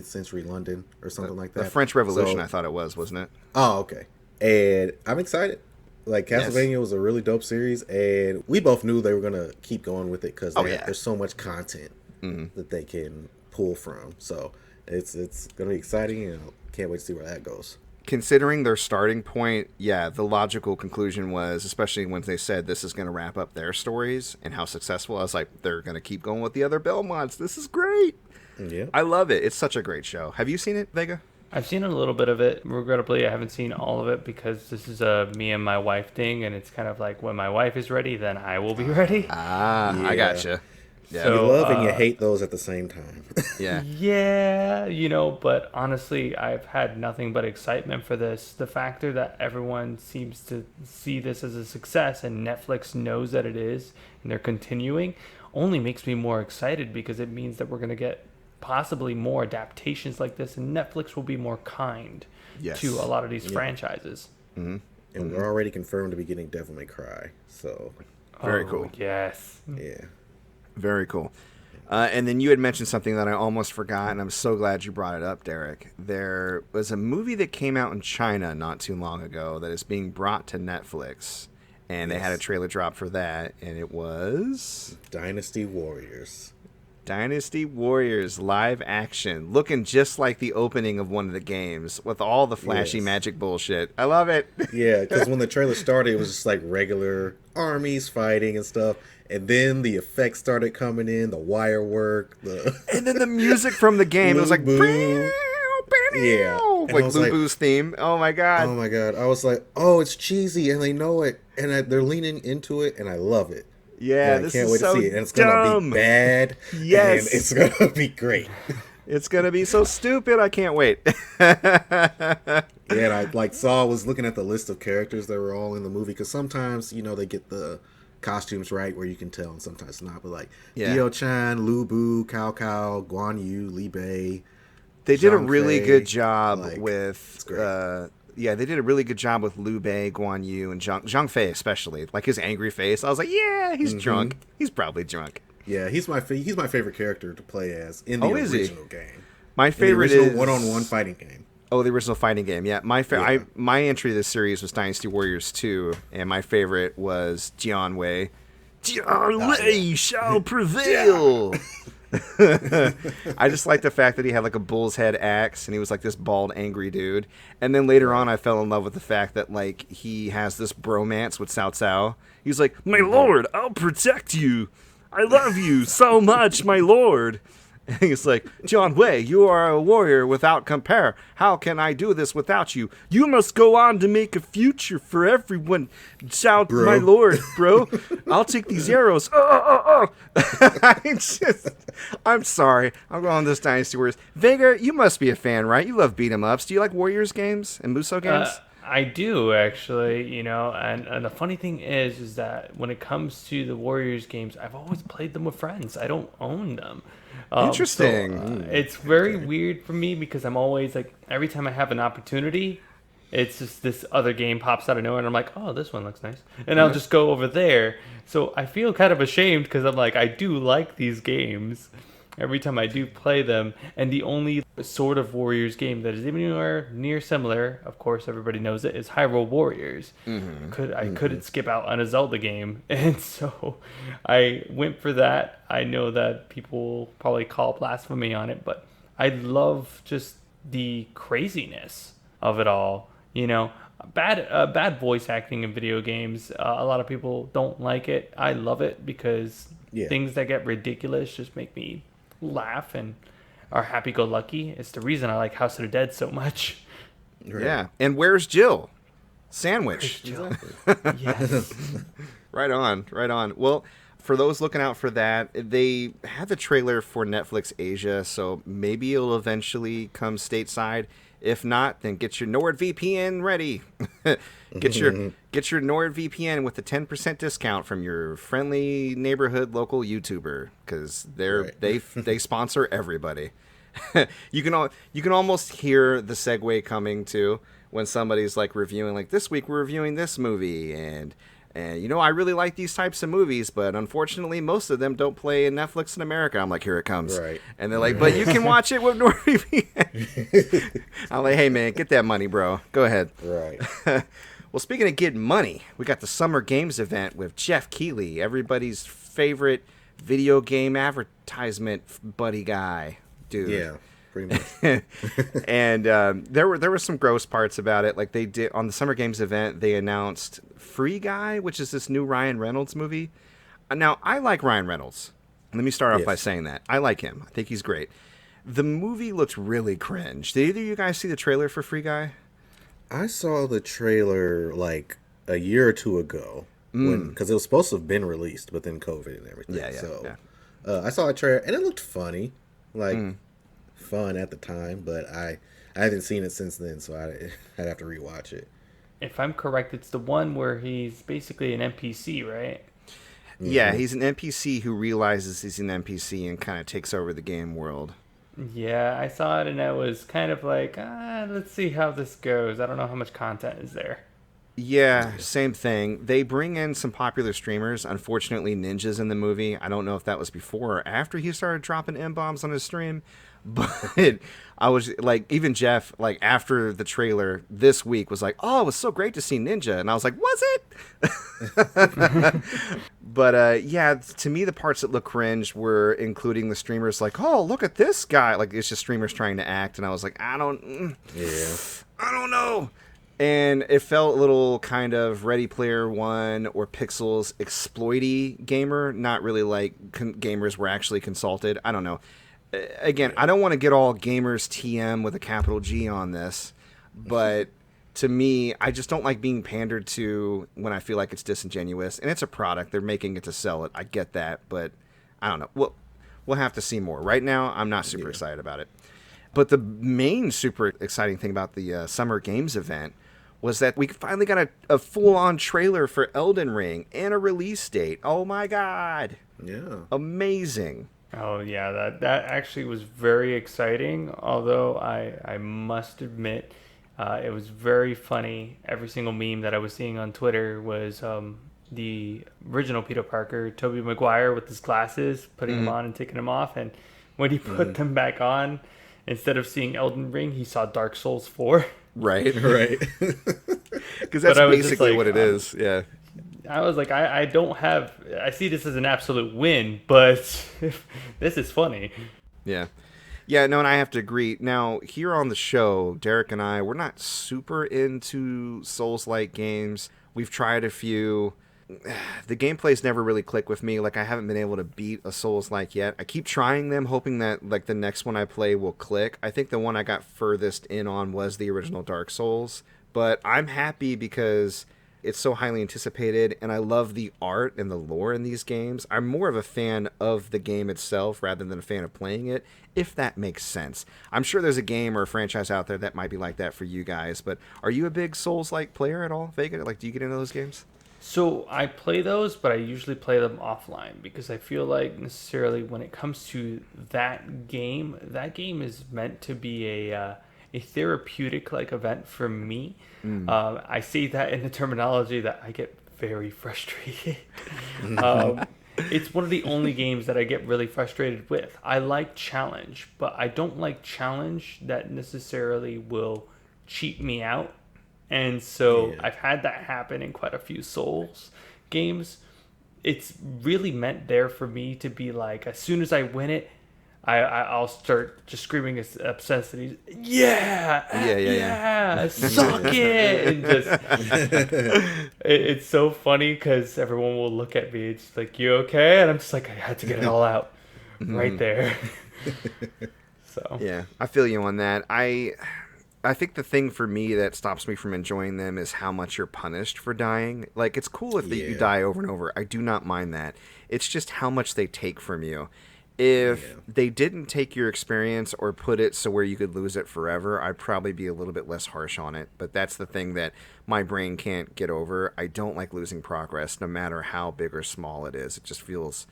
century London or something like that. The French Revolution, I thought it was, wasn't it? Oh, okay. And I'm excited. Like, Castlevania was a really dope series, and we both knew they were going to keep going with it because there's so much content that they can pull from. So it's going to be exciting, and can't wait to see where that goes. Considering their starting point, the logical conclusion was, especially when they said this is going to wrap up their stories and how successful, I was like, they're going to keep going with the other Belmonts. This is great. Yeah, I love it. It's such a great show. Have you seen it, Vega? I've seen a little bit of it. Regrettably, I haven't seen all of it because this is a me and my wife thing, and it's kind of like when my wife is ready, then I will be ready. I gotcha. Yeah. So, you love and you hate those at the same time. Yeah, but honestly, I've had nothing but excitement for this. The factor that everyone seems to see this as a success and Netflix knows that it is, and they're continuing, only makes me more excited because it means that we're going to get possibly more adaptations like this, and Netflix will be more kind to a lot of these franchises. Mm-hmm. And we're already confirmed to be getting Devil May Cry, so very cool. Yes. Yeah. Very cool. And then you had mentioned something that I almost forgot, and I'm so glad you brought it up, Derrick. There was a movie that came out in China not too long ago that is being brought to Netflix, and they had a trailer drop for that, and it was Dynasty Warriors. Dynasty Warriors live action, looking just like the opening of one of the games with all the flashy magic bullshit. I love it. Yeah, because when the trailer started, it was just like regular armies fighting and stuff. And then the effects started coming in, the wire work, and then the music from the game. It was like, yeah, like Lubu's theme. Oh my god. Oh my god. I was like, oh, it's cheesy, and they know it, and they're leaning into it, and I love it. Yeah, and this I can't is wait so to see it. And it's gonna be bad. Yes, and it's gonna be great. It's gonna be so stupid. I can't wait. And I was looking at the list of characters that were all in the movie because sometimes they get the costumes right where you can tell and sometimes not. But like Yeah. Dio-chan, Lu Bu, Cao Cao, Guan Yu, Li Bei. They did a Zhang really Fei, good job like, with it's great. yeah, they did a really good job with Liu Bei, Guan Yu, and Zhang Fei especially. Like his angry face, I was like, yeah, he's drunk. He's probably drunk. Yeah, he's my favorite character to play as in the is he? original game. My favorite in the is original one-on-one fighting game. Oh, the original fighting game. Yeah, my entry to this series was Dynasty Warriors 2, and my favorite was Jian Wei. Jian Wei shall prevail. I just like the fact that he had like a bull's head axe and he was like this bald, angry dude. And then later on, I fell in love with the fact that like he has this bromance with Cao Cao. He's like, "My lord, I'll protect you. I love you so much, my lord." And he's like, "John Wei, you are a warrior without compare. How can I do this without you? You must go on to make a future for everyone. Shout, my lord, bro. I'll take these arrows." I'm sorry. I'm going on this Dynasty Warriors. Vega, you must be a fan, right? You love beat 'em ups. Do you like Warriors games and Muso games? I do actually, and the funny thing is that when it comes to the Warriors games, I've always played them with friends. I don't own them. Interesting. So, it's very weird for me because I'm always like, every time I have an opportunity, it's just this other game pops out of nowhere, and I'm like, oh, this one looks nice, and I'll just go over there. So I feel kind of ashamed because I'm like, I do like these games. Every time I do play them, and the only sort of Warriors game that is even anywhere near similar, of course everybody knows it, is Hyrule Warriors. I couldn't skip out on a Zelda game, and so I went for that. I know that people probably call blasphemy on it, but I love just the craziness of it all. Bad voice acting in video games. A lot of people don't like it. I love it because things that get ridiculous just make me laugh and are happy-go-lucky. It's the reason I like House of the Dead so much. Right. Yeah. And where's Jill? Sandwich. Yes. Right on. Well, for those looking out for that, they had the trailer for Netflix Asia, so maybe it'll eventually come stateside. If not, then get your NordVPN ready. Get your NordVPN with a 10% discount from your friendly neighborhood local YouTuber, because they sponsor everybody. You can almost hear the segue coming too when somebody's like reviewing, like, this week we're reviewing this movie, and I really like these types of movies, but unfortunately most of them don't play in Netflix in America. I'm like, here it comes. Right. And they're like, but you can watch it with NordVPN. I'm like, hey man, get that money, bro. Go ahead. Right. Well, speaking of getting money, we got the Summer Games event with Jeff Keighley, everybody's favorite video game advertisement buddy guy, dude. Yeah. Pretty much. And there were some gross parts about it. Like, they did on the Summer Games event, they announced Free Guy, which is this new Ryan Reynolds movie. Now, I like Ryan Reynolds. Let me start off by saying that. I like him. I think he's great. The movie looked really cringe. Did either of you guys see the trailer for Free Guy? I saw the trailer like a year or two ago because it was supposed to have been released, but then COVID and everything. I saw a trailer and it looked funny, fun at the time, but I haven't seen it since then, so I'd have to rewatch it. If I'm correct, it's the one where he's basically an NPC, right? Yeah, he's an NPC who realizes he's an NPC and kind of takes over the game world. Yeah, I saw it and I was kind of like, let's see how this goes. I don't know how much content is there. Yeah, same thing. They bring in some popular streamers. Unfortunately, Ninja's in the movie. I don't know if that was before or after he started dropping M-bombs on his stream. But I was like, even Jeff, like, after the trailer this week was like, oh, it was so great to see Ninja. And I was like, was it? But yeah, to me, the parts that look cringe were including the streamers like, oh, look at this guy. Like, it's just streamers trying to act. And I was like, I don't know. And it felt a little kind of Ready Player One or Pixels exploity gamer, not really like gamers were actually consulted. I don't know. Again, I don't want to get all gamers TM with a capital G on this, but to me, I just don't like being pandered to when I feel like it's disingenuous. And it's a product. They're making it to sell it. I get that, but I don't know. We'll have to see more. Right now, I'm not super excited about it. But the main super exciting thing about the Summer Games event was that we finally got a full-on trailer for Elden Ring and a release date. Oh my god. Yeah. Amazing. Oh yeah, that actually was very exciting. Although I must admit, it was very funny. Every single meme that I was seeing on Twitter was the original Peter Parker, Tobey Maguire, with his glasses, putting them on and taking them off, and when he put them back on, instead of seeing Elden Ring, he saw Dark Souls 4. Right. Right. Because that's basically what it is. Yeah. I was like, I see this as an absolute win, but this is funny. Yeah. Yeah, no, and I have to agree. Now, here on the show, Derrick and I, we're not super into Souls-like games. We've tried a few. The gameplays never really click with me. Like, I haven't been able to beat a Souls-like yet. I keep trying them, hoping that, like, the next one I play will click. I think the one I got furthest in on was the original Dark Souls. But I'm happy because it's so highly anticipated, and I love the art and the lore in these games. I'm more of a fan of the game itself rather than a fan of playing it, if that makes sense. I'm sure there's a game or a franchise out there that might be like that for you guys, but are you a big Souls-like player at all, Vega? Like, do you get into those games? So I play those, but I usually play them offline because I feel like necessarily when it comes to that game is meant to be a therapeutic like event for me. I say that in the terminology that I get very frustrated. It's one of the only games that I get really frustrated with. I like challenge, but I don't like challenge that necessarily will cheat me out. And so I've had that happen in quite a few Souls games. It's really meant there for me to be like, as soon as I win it, I'll start just screaming as obsessity. Yeah, suck it, and just it's so funny because everyone will look at me. It's like, you okay? And I'm just like, I had to get it all out right there. So yeah, I feel you on that. I think the thing for me that stops me from enjoying them is how much you're punished for dying. Like, it's cool if you die over and over. I do not mind that. It's just how much they take from you. If they didn't take your experience or put it so where you could lose it forever, I'd probably be a little bit less harsh on it. But that's the thing that my brain can't get over. I don't like losing progress, no matter how big or small it is. It just feels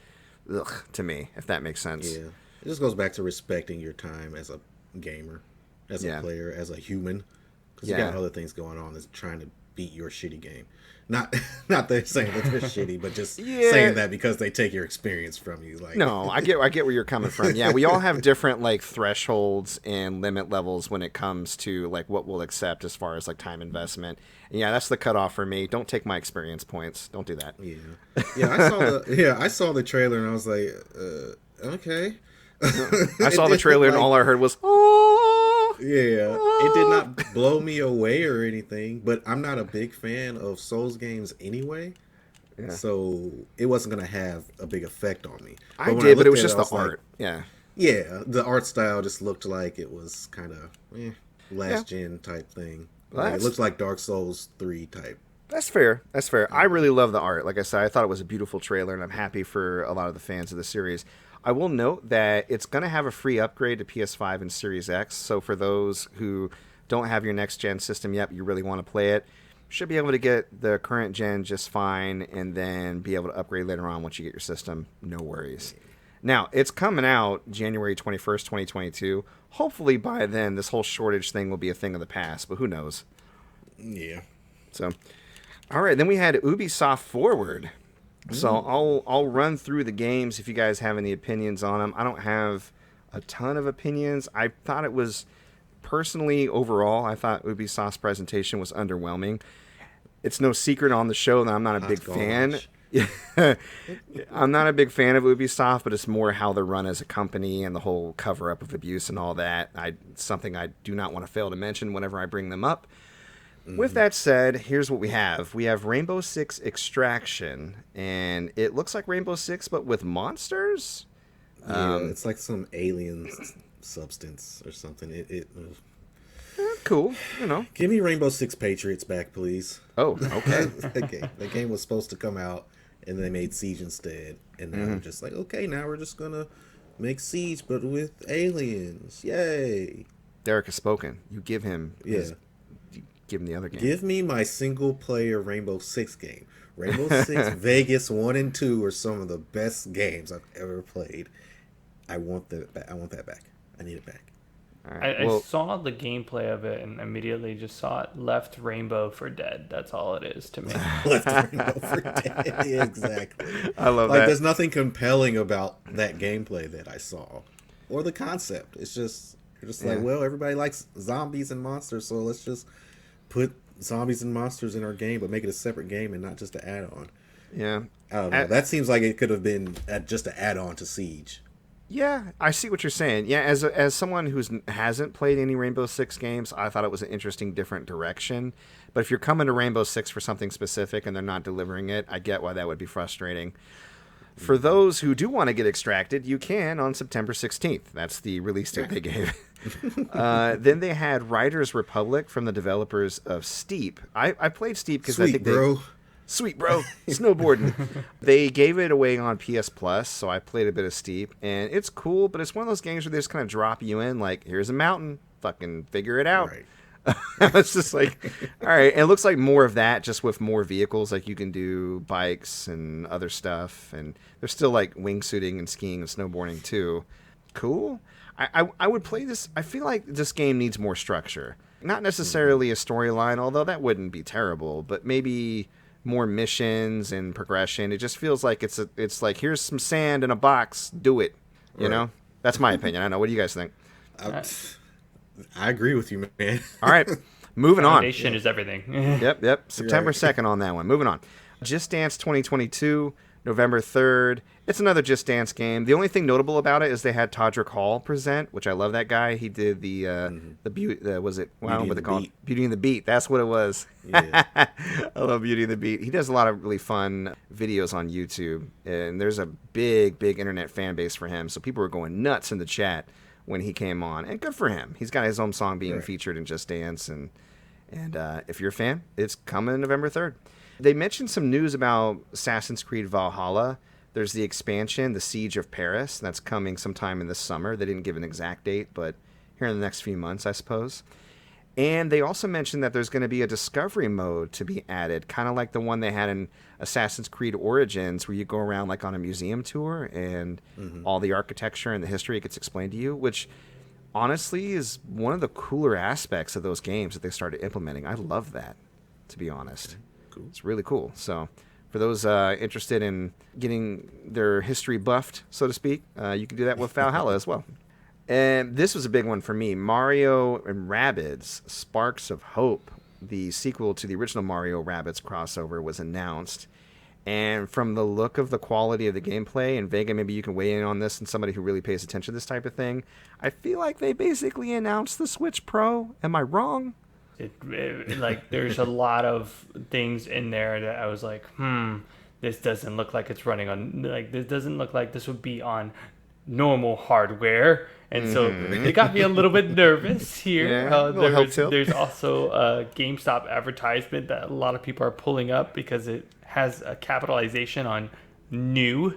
ugh to me, if that makes sense. Yeah. It just goes back to respecting your time as a gamer, as a player, as a human. Because you got other things going on that's trying to beat your shitty game. Not they're saying that they're shitty, but just saying that because they take your experience from you. Like, no, I get where you're coming from. Yeah, we all have different like thresholds and limit levels when it comes to like what we'll accept as far as like time investment. And yeah, that's the cutoff for me. Don't take my experience points. Don't do that. I saw the trailer and I was like, okay. I saw the trailer and all I heard was, oh. Yeah, it did not blow me away or anything, but I'm not a big fan of Souls games anyway, so it wasn't going to have a big effect on me. But it was just the art. Like, yeah, the art style just looked like it was kind of last-gen type thing. Like, it looked like Dark Souls 3 type. That's fair. I really love the art. Like I said, I thought it was a beautiful trailer, and I'm happy for a lot of the fans of the series. I will note that it's going to have a free upgrade to PS5 and Series X, so for those who don't have your next-gen system yet, but you really want to play it, should be able to get the current gen just fine, and then be able to upgrade later on once you get your system. No worries. Now, it's coming out January 21st, 2022. Hopefully by then, this whole shortage thing will be a thing of the past, but who knows? Yeah. So, all right, then we had Ubisoft Forward. So I'll run through the games if you guys have any opinions on them. I don't have a ton of opinions. I thought it was, personally, overall, I thought Ubisoft's presentation was underwhelming. It's no secret on the show that I'm not a big fan. I'm not a big fan of Ubisoft, but it's more how they're run as a company and the whole cover-up of abuse and all that. Something I do not want to fail to mention whenever I bring them up. With that said, here's what we have. We have Rainbow Six Extraction, and it looks like Rainbow Six, but with monsters? Yeah, it's like some alien substance or something. Cool, you know. Give me Rainbow Six Patriots back, please. Oh, okay. The game was supposed to come out, and they made Siege instead. And now they're just like, okay, now we're just going to make Siege, but with aliens. Yay. Derrick has spoken. You give him his give him the other game. Give me my single-player Rainbow Six game. Rainbow Six Vegas 1 and 2 are some of the best games I've ever played. I want that back. I need it back. All right. I saw the gameplay of it and immediately just saw it left rainbow for dead. That's all it is to me. Left Rainbow for Dead. Yeah, exactly. I love like, that. there's nothing compelling about that gameplay that I saw. Or the concept. It's just, you're just like, well, everybody likes zombies and monsters, so let's just put zombies and monsters in our game, but make it a separate game and not just an add-on. Yeah. I don't know. That seems like it could have been just an add-on to Siege. Yeah, I see what you're saying. Yeah, as someone who hasn't played any Rainbow Six games, I thought it was an interesting, different direction. But if you're coming to Rainbow Six for something specific and they're not delivering it, I get why that would be frustrating. For those who do want to get extracted, you can on September 16th. That's the release date they gave. Then they had Riders Republic from the developers of Steep. I played Steep because I think Sweet, bro. Snowboarding. They gave it away on PS Plus, so I played a bit of Steep, and it's cool, but it's one of those games where they just kind of drop you in, like, here's a mountain, fucking figure it out. Right. It's just like, all right. And it looks like more of that, just with more vehicles, like you can do bikes and other stuff, and there's still, like, wingsuiting and skiing and snowboarding, too. Cool. I would play this. I feel like this game needs more structure. Not necessarily a storyline, although that wouldn't be terrible, but maybe more missions and progression. It just feels like it's like, here's some sand in a box, do it. You know? That's my opinion. I don't know. What do you guys think? I agree with you, man. All right. Moving on. Foundation is everything. Yep. September 2nd on that one. Moving on. Just Dance 2022, November 3rd. It's another Just Dance game. The only thing notable about it is they had Todrick Hall present, which I love that guy. He did the was it? Wow, what they call it? Beauty and the Beat. That's what it was. Yeah. I love Beauty and the Beat. He does a lot of really fun videos on YouTube, and there's a big internet fan base for him. So people were going nuts in the chat when he came on, and good for him. He's got his own song being featured in Just Dance, and if you're a fan, it's coming November 3rd. They mentioned some news about Assassin's Creed Valhalla. There's the expansion, The Siege of Paris. That's coming sometime in the summer. They didn't give an exact date, but here in the next few months, I suppose. And they also mentioned that there's going to be a discovery mode to be added, kind of like the one they had in Assassin's Creed Origins, where you go around like on a museum tour and all the architecture and the history gets explained to you, which honestly is one of the cooler aspects of those games that they started implementing. I love that, to be honest. Cool. It's really cool. So for those interested in getting their history buffed, so to speak, you can do that with Valhalla as well. And this was a big one for me. Mario and Rabbids Sparks of Hope, the sequel to the original Mario Rabbids crossover, was announced. And from the look of the quality of the gameplay, and Vega, maybe you can weigh in on this, and somebody who really pays attention to this type of thing, I feel like they basically announced the Switch Pro. Am I wrong? Like, there's a lot of things in there that I was like, this doesn't look like it's running on, like, this doesn't look like this would be on normal hardware. And so it got me a little bit nervous here. Yeah, there's also a GameStop advertisement that a lot of people are pulling up because it has a capitalization on new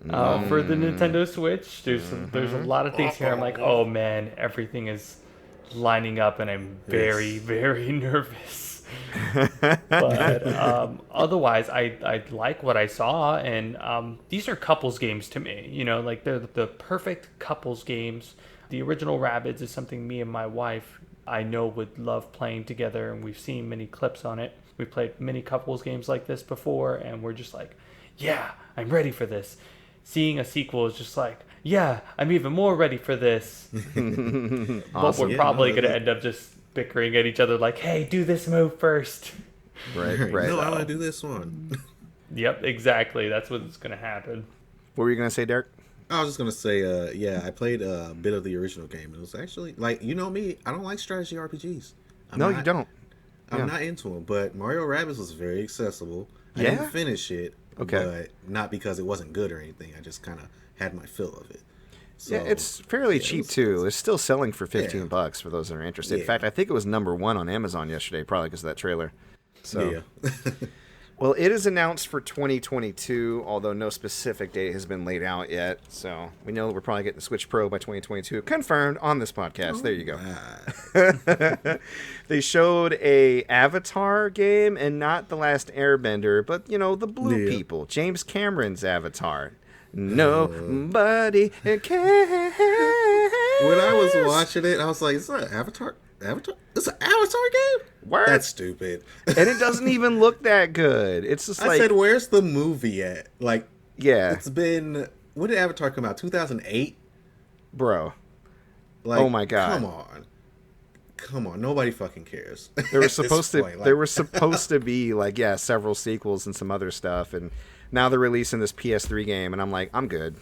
for the Nintendo Switch. There's a lot of things here. I'm like, oh man, everything is lining up, and I'm very, very nervous. But otherwise, I like what I saw, and these are couples games to me. You know, like they're the perfect couples games. The original Rabbids is something me and my wife, I know, would love playing together, and we've seen many clips on it. We played many couples games like this before, and we're just like, yeah, I'm ready for this. Seeing a sequel is just like, yeah, I'm even more ready for this. Awesome. But we're probably going to end up just bickering at each other like, hey, do this move first. Right. No, I want to do this one. Yep, exactly. That's what's going to happen. What were you going to say, Derrick? I was just going to say, I played a bit of the original game. It was actually, like, you know me, I don't like strategy RPGs. You don't. I'm not into them, but Mario Rabbids was very accessible. I didn't finish it, but not because it wasn't good or anything. I just kind of had my fill of it. So, yeah, it's fairly cheap too. It's still selling for $15 for those that are interested. In fact, I think it was #1 on Amazon yesterday, probably because of that trailer. So, Well, it is announced for 2022, although no specific date has been laid out yet. So we know we're probably getting the Switch Pro by 2022. Confirmed on this podcast. There you go. They showed a Avatar game, and not The Last Airbender, but, you know, the blue people. James Cameron's Avatar. Nobody can. When I was watching it, I was like, is that an Avatar? It's an Avatar game? Word. That's stupid. And it doesn't even look that good. It's just I said, where's the movie at? Like, yeah. It's been, when did Avatar come out? 2008? Bro. Like, oh my God. Come on. Nobody fucking cares. There were supposed to be like, yeah, several sequels and some other stuff, and now they're releasing this PS3 game, and I'm like, I'm good.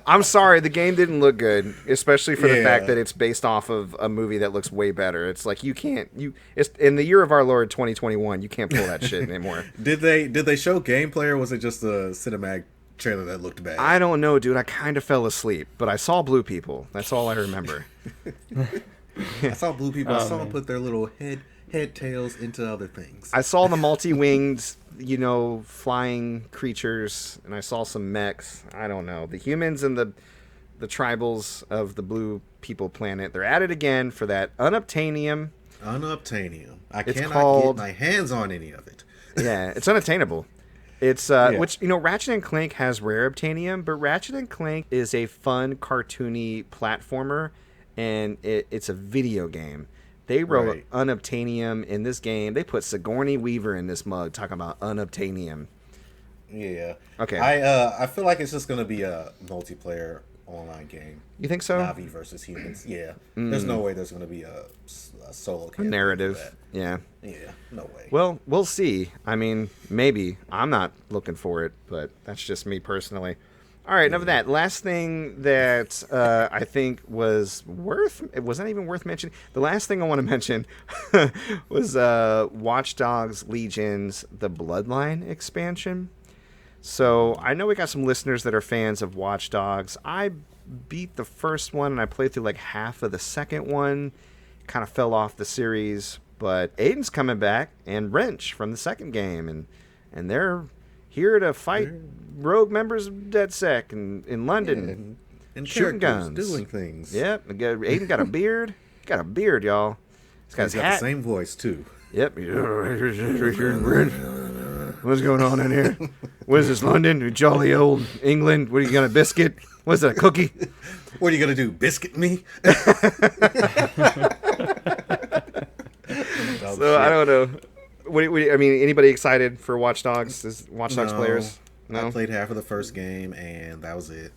I'm sorry, the game didn't look good, especially for the fact that it's based off of a movie that looks way better. It's like it's in the year of our Lord 2021, you can't pull that shit anymore. Did they show gameplay, or was it just a cinematic trailer that looked bad? I don't know, dude. I kind of fell asleep, but I saw blue people. That's all I remember. I saw blue people. I saw them put their little head tails into other things. I saw the multi-winged, flying creatures, and I saw some mechs. I don't know. The humans and the tribals of the blue people planet, they're at it again for that unobtainium. Unobtainium. I cannot get my hands on any of it. Yeah, it's unattainable. It's which Ratchet and Clank has rare obtainium, but Ratchet and Clank is a fun, cartoony platformer, and it's a video game. They wrote unobtainium in this game. They put Sigourney Weaver in this mug talking about unobtainium. Yeah. Okay. I feel like it's just gonna be a multiplayer online game. You think so? Navi versus humans. Yeah. There's no way there's gonna be a solo campaign narrative. Yeah. Yeah. No way. Well, we'll see. I mean, maybe. I'm not looking for it, but that's just me personally. All right, enough of that. Last thing that I think it wasn't even worth mentioning. The last thing I want to mention was Watch Dogs Legions, the Bloodline expansion. So I know we got some listeners that are fans of Watch Dogs. I beat the first one, and I played through like half of the second one. Kind of fell off the series, but Aiden's coming back, and Wrench from the second game, and they're here to fight rogue members of DedSec in London, and shooting guns, doing things. Yep, Aiden got a beard. He got a beard, y'all. He's got the same voice too. Yep. What's going on in here? What is this, London? Jolly old England? What are you gonna biscuit? What's that, a cookie? What are you gonna do? Biscuit me? So I don't know. I mean, anybody excited for Watch Dogs? Is Watch Dogs players? No. I played half of the first game, and that was it.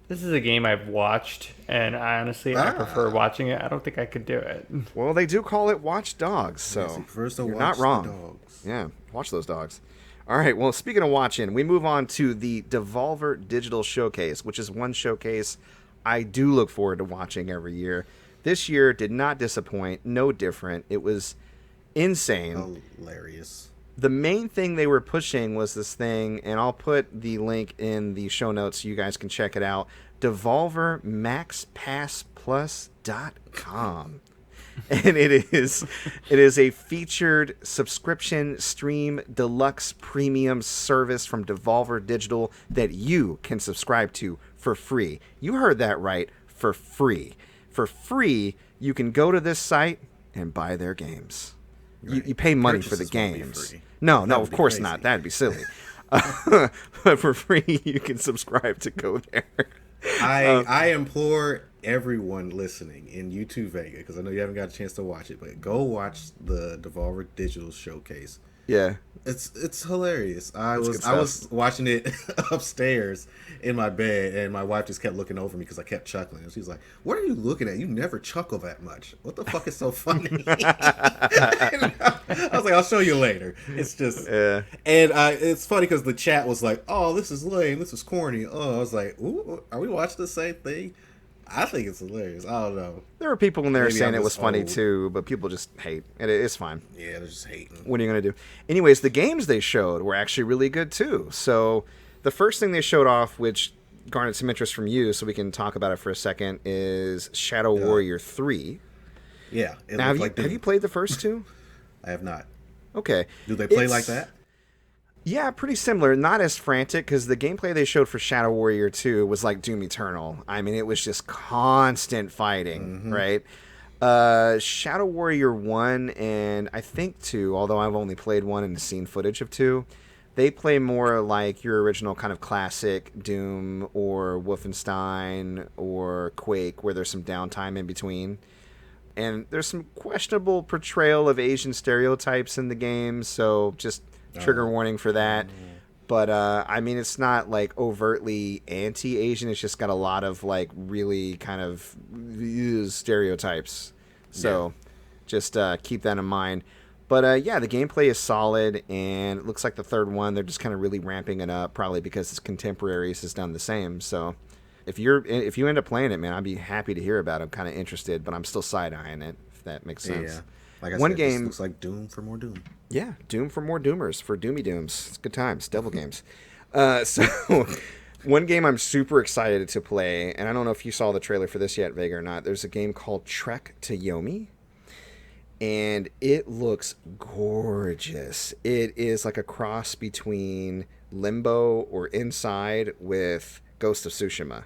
This is a game I've watched, and honestly, I prefer watching it. I don't think I could do it. Well, they do call it Watch Dogs, so you're not wrong. Dogs. Yeah, watch those dogs. All right, well, speaking of watching, we move on to the Devolver Digital Showcase, which is one showcase I do look forward to watching every year. This year did not disappoint, no different. It was insane. Hilarious. The main thing they were pushing was this thing, and I'll put the link in the show notes so you guys can check it out, DevolverMaxPassPlus.com. And it is a featured subscription stream deluxe premium service from Devolver Digital that you can subscribe to for free. You heard that right, for free. For free, you can go to this site and buy their games. Right. You pay money for the games. No, of course crazy. Not. That'd be silly. But for free, you can subscribe to go there. I implore everyone listening, and you too, Vega, because I know you haven't got a chance to watch it, but go watch the Devolver Digital Showcase. Yeah, it's hilarious. I was watching it upstairs in my bed, and my wife just kept looking over me because I kept chuckling. And she's like, "What are you looking at? You never chuckle that much. What the fuck is so funny?" I was like, "I'll show you later." It's just, and it's funny because the chat was like, "Oh, this is lame. This is corny." Oh, I was like, "Ooh, are we watching the same thing?" I think it's hilarious. I don't know. There were people in there saying it was funny too, but people just hate. It's fine. Yeah, they're just hating. What are you going to do? Anyways, the games they showed were actually really good too. So the first thing they showed off, which garnered some interest from you, so we can talk about it for a second, is Shadow Warrior 3. Yeah. Now, have you played the first two? I have not. Okay. Do they play like that? Yeah, pretty similar. Not as frantic, because the gameplay they showed for Shadow Warrior 2 was like Doom Eternal. I mean, it was just constant fighting, right? Shadow Warrior 1 and I think 2, although I've only played 1 and seen footage of 2, they play more like your original kind of classic Doom or Wolfenstein or Quake, where there's some downtime in between. And there's some questionable portrayal of Asian stereotypes in the game, so just trigger warning for that. But I mean, it's not like overtly anti-Asian. It's just got a lot of like really kind of stereotypes. So just keep that in mind. But yeah, the gameplay is solid, and it looks like the third one, they're just kind of really ramping it up, probably because its contemporaries has done the same. So if you end up playing it, man, I'd be happy to hear about it. I'm kind of interested, but I'm still side-eyeing it, if that makes sense. Yeah. Like I One said, game this looks like Doom for more Doom. Yeah, Doom for more Doomers, for Doomy Dooms. It's good times, devil games. So one game I'm super excited to play, and I don't know if you saw the trailer for this yet, Vega, or not. There's a game called Trek to Yomi, and it looks gorgeous. It is like a cross between Limbo or Inside with Ghost of Tsushima.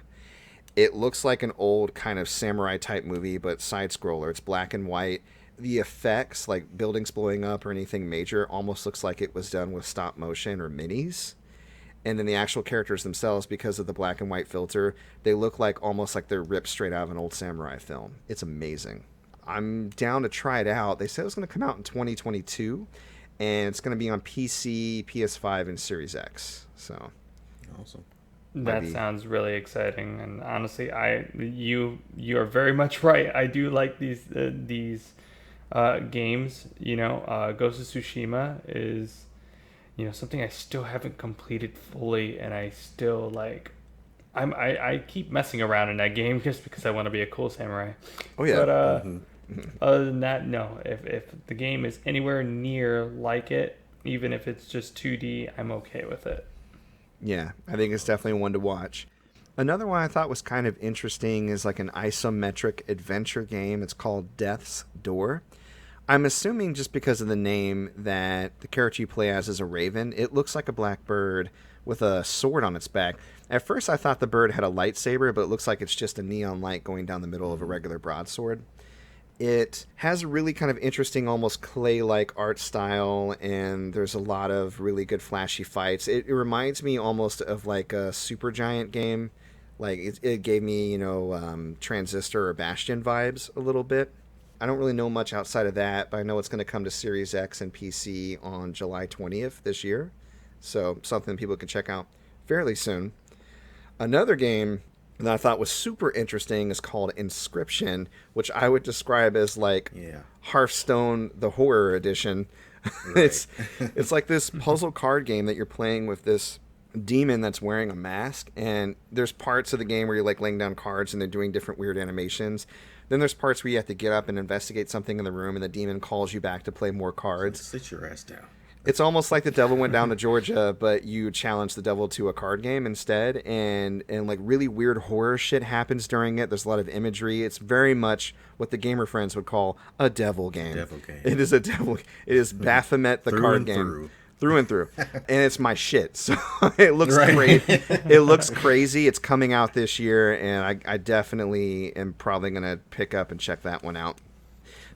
It looks like an old kind of samurai type movie, but side scroller. It's black and white. The effects, like buildings blowing up or anything major, almost looks like it was done with stop motion or minis. And then the actual characters themselves, because of the black and white filter, they look like almost like they're ripped straight out of an old samurai film. It's amazing. I'm down to try it out. They said it was going to come out in 2022, and it's going to be on PC, PS5, and Series X. So Awesome. That sounds really exciting, and honestly, you are very much right. I do like these games. Ghost of Tsushima is something I still haven't completed fully, and I still like. I keep messing around in that game just because I want to be a cool samurai. Oh yeah. But other than that, no. If the game is anywhere near like it, even if it's just 2D, I'm okay with it. Yeah, I think it's definitely one to watch. Another one I thought was kind of interesting is like an isometric adventure game. It's called Death's Door. I'm assuming just because of the name that the character you play as is a raven. It looks like a black bird with a sword on its back. At first I thought the bird had a lightsaber, but it looks like it's just a neon light going down the middle of a regular broadsword. It has a really kind of interesting, almost clay-like art style, and there's a lot of really good flashy fights. It reminds me almost of like a Supergiant game. Like it gave me, Transistor or Bastion vibes a little bit. I don't really know much outside of that, but I know it's going to come to Series X and PC on July 20th this year. So something people can check out fairly soon. Another game that I thought was super interesting is called Inscription, which I would describe as like Hearthstone, the horror edition. Right. It's like this puzzle card game that you're playing with this demon that's wearing a mask, and there's parts of the game where you're like laying down cards and they're doing different weird animations. Then there's parts where you have to get up and investigate something in the room, and the demon calls you back to play more cards. Sit your ass down. It's almost like the devil went down to Georgia, but you challenge the devil to a card game instead, and like really weird horror shit happens during it. There's a lot of imagery. It's very much what the gamer friends would call a devil game. It is a devil. It is Baphomet the card game. Through and through. And it's my shit. So it looks great. It looks crazy. It's coming out this year, and I definitely am probably going to pick up and check that one out.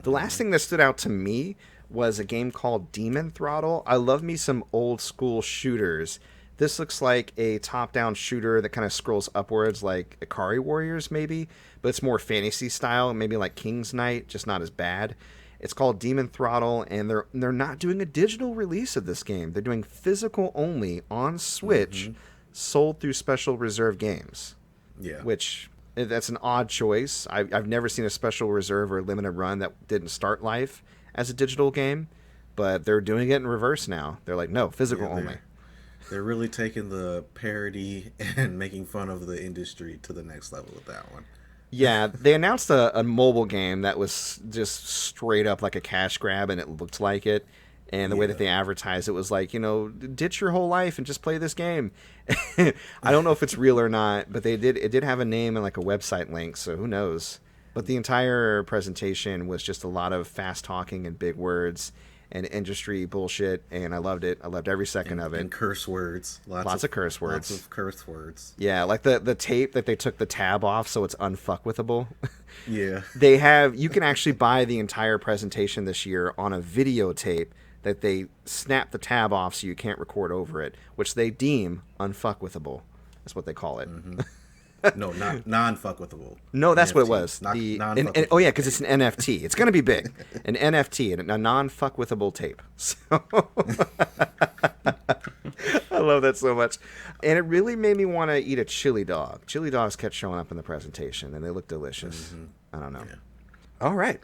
The last thing that stood out to me was a game called Demon Throttle. I love me some old school shooters. This looks like a top-down shooter that kind of scrolls upwards like Ikari Warriors maybe, but it's more fantasy style, maybe like King's Knight, just not as bad. It's called Demon Throttle, and they're not doing a digital release of this game. They're doing physical only on Switch, sold through Special Reserve Games. Yeah. Which, that's an odd choice. I've never seen a Special Reserve or limited run that didn't start life as a digital game, but they're doing it in reverse now. They're like, no, physical only. They're really taking the parody and making fun of the industry to the next level with that one. Yeah, they announced a mobile game that was just straight up like a cash grab, and it looked like it. And the way that they advertised it was like, ditch your whole life and just play this game. I don't know if it's real or not, but it did have a name and like a website link, so who knows. But the entire presentation was just a lot of fast talking and big words. and industry bullshit, and I loved it. I loved every second of it. And curse words. Lots of curse words. Lots of curse words. Yeah, like the tape that they took the tab off so it's unfuckwithable. Yeah. You can actually buy the entire presentation this year on a videotape that they snap the tab off so you can't record over it, which they deem unfuckwithable. That's what they call it. Mm-hmm. No, not non-fuckwithable. No, that's NFT, what it was. Non-fuckwithable. Oh yeah, because it's an NFT. It's going to be big. An NFT, and a non-fuckwithable tape. So I love that so much. And it really made me want to eat a chili dog. Chili dogs kept showing up in the presentation, and they look delicious. Mm-hmm. I don't know. Yeah. All right.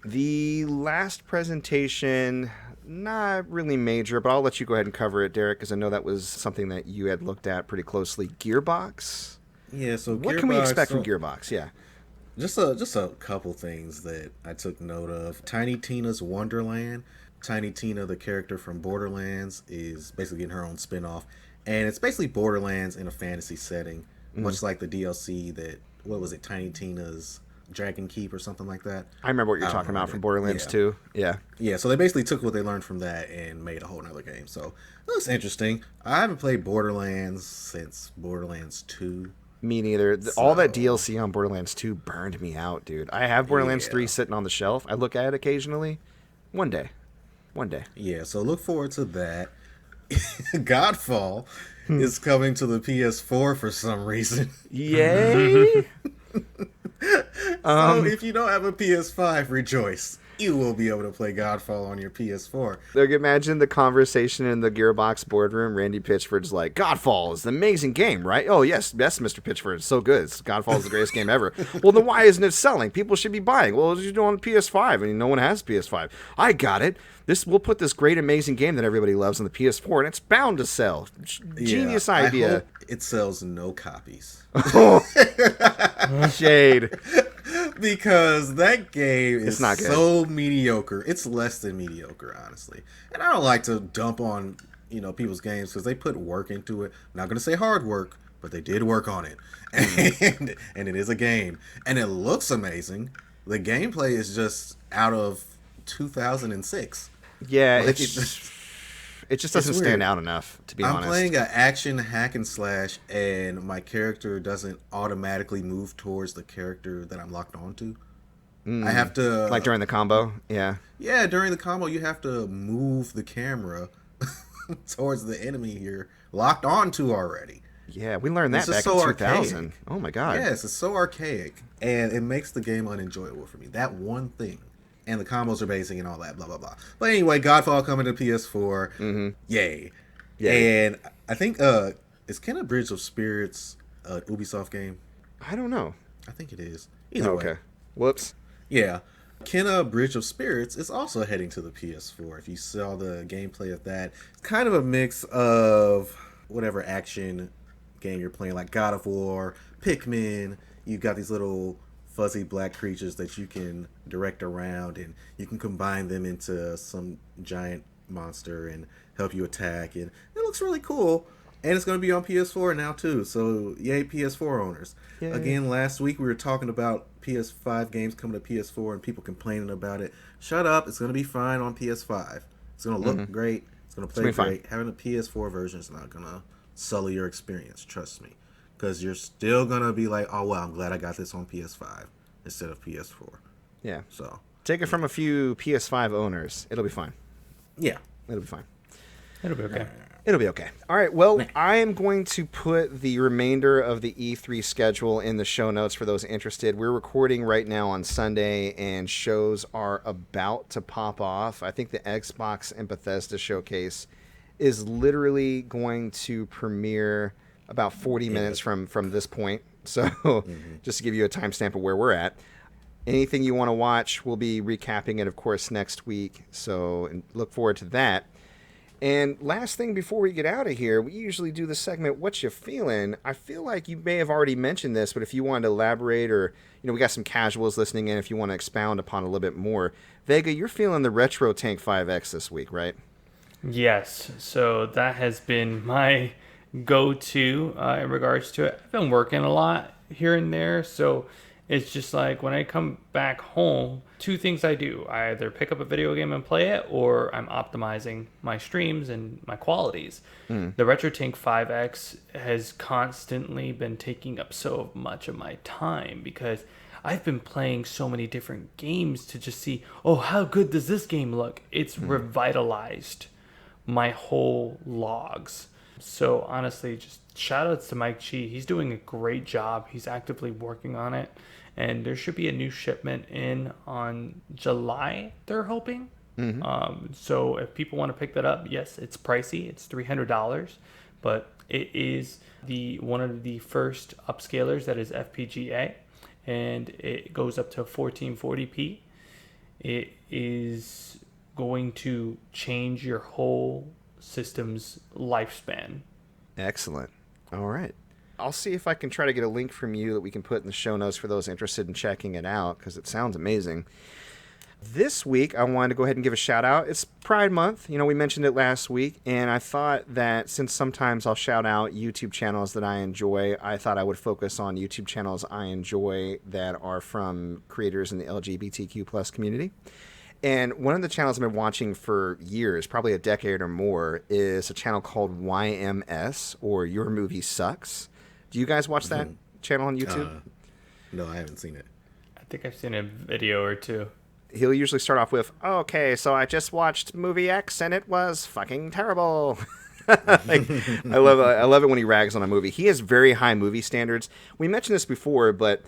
The last presentation, not really major, but I'll let you go ahead and cover it, Derrick, because I know that was something that you had looked at pretty closely. Gearbox? Yeah, so what can we expect from Gearbox? Yeah. Just a couple things that I took note of. Tiny Tina's Wonderland. Tiny Tina, the character from Borderlands, is basically getting her own spin-off. And it's basically Borderlands in a fantasy setting, much like the DLC that, what was it, Tiny Tina's Dragon Keep or something like that. I remember what you're talking about from Borderlands 2. Yeah. Yeah, so they basically took what they learned from that and made a whole nother game. So it looks interesting. I haven't played Borderlands since Borderlands 2. Me neither. All that DLC on Borderlands 2 burned me out, dude. I have Borderlands 3 sitting on the shelf. I look at it occasionally. One day. Yeah, so look forward to that. Godfall is coming to the PS4 for some reason. Yay! So if you don't have a PS5, rejoice. You will be able to play Godfall on your PS4. Like, imagine the conversation in the Gearbox boardroom. Randy Pitchford's like, Godfall is an amazing game, right? Oh, yes, Mr. Pitchford. It's so good. Godfall is the greatest game ever. Well, then why isn't it selling? People should be buying. Well, you're doing PS5, and no one has PS5. I got it. We'll put this great, amazing game that everybody loves on the PS4, and it's bound to sell. Genius idea. I hope it sells no copies. Shade. Because that game is not good. So mediocre. It's less than mediocre, honestly. And I don't like to dump on, people's games because they put work into it. I'm not going to say hard work, but they did work on it. And it is a game. And it looks amazing. The gameplay is just out of 2006. Yeah, it just doesn't stand out enough, to be honest. I'm playing an action hack and slash, and my character doesn't automatically move towards the character that I'm locked onto. I have to... Like during the combo? Yeah. Yeah, during the combo, you have to move the camera towards the enemy you're locked onto already. Yeah, we learned that back in 2000. Archaic. Oh my god. Yes, it's so archaic, and it makes the game unenjoyable for me. That one thing. And the combos are basic and all that, blah, blah, blah. But anyway, Godfall coming to PS4. Mm-hmm. Yay. And I think, is Kenna Bridge of Spirits an Ubisoft game? I don't know. I think it is. Either way. Whoops. Yeah. Kenna Bridge of Spirits is also heading to the PS4. If you saw the gameplay of that, it's kind of a mix of whatever action game you're playing, like God of War, Pikmin. You've got these little fuzzy black creatures that you can direct around, and you can combine them into some giant monster and help you attack, and it looks really cool. And it's going to be on PS4 now too, so yay PS4 owners. Yay. Again, last week we were talking about PS5 games coming to PS4 and people complaining about it. Shut up, it's going to be fine on PS5. It's going to look great, it's going to play great. Having a PS4 version is not going to sully your experience, trust me. Because you're still going to be like, oh, well, I'm glad I got this on PS5 instead of PS4. Yeah. So take it from a few PS5 owners. It'll be fine. Yeah. It'll be fine. It'll be okay. It'll be okay. All right. Well, I am going to put the remainder of the E3 schedule in the show notes for those interested. We're recording right now on Sunday, and shows are about to pop off. I think the Xbox and Bethesda showcase is literally going to premiere about 40 minutes from this point. So just to give you a timestamp of where we're at. Anything you want to watch, we'll be recapping it, of course, next week. So look forward to that. And last thing before we get out of here, we usually do the segment, Whatcha Feelin? I feel like you may have already mentioned this, but if you wanted to elaborate, or, we got some casuals listening in, if you want to expound upon it a little bit more. Vega, you're feeling the RetroTank 5X this week, right? Yes. So that has been my go-to in regards to it. I've been working a lot here and there, so It's just like when I come back home, two things I do. I either pick up a video game and play it, or I'm optimizing my streams and my qualities. The RetroTank 5X has constantly been taking up so much of my time because I've been playing so many different games to just see, oh, how good does this game look? It's revitalized my whole logs. So honestly, just shout outs to Mike Chi. He's doing a great job. He's actively working on it. And there should be a new shipment in on July, they're hoping. So if people want to pick that up, yes, it's pricey. It's $300. But it is one of the first upscalers that is FPGA. And it goes up to 1440p. It is going to change your whole system's lifespan. Excellent. All right. I'll see if I can try to get a link from you that we can put in the show notes for those interested in checking it out, because it sounds amazing. This week, I wanted to go ahead and give a shout out. It's Pride Month. You know, we mentioned it last week, and I thought that since sometimes I'll shout out YouTube channels that I enjoy, I thought I would focus on YouTube channels I enjoy that are from creators in the LGBTQ plus community. And one of the channels I've been watching for years, probably a decade or more, is a channel called YMS, or Your Movie Sucks. Do you guys watch that channel on YouTube? No, I haven't seen it. I think I've seen a video or two. He'll usually start off with, okay, so I just watched movie X and it was fucking terrible. Like, I love it when he rags on a movie. He has very high movie standards. We mentioned this before, but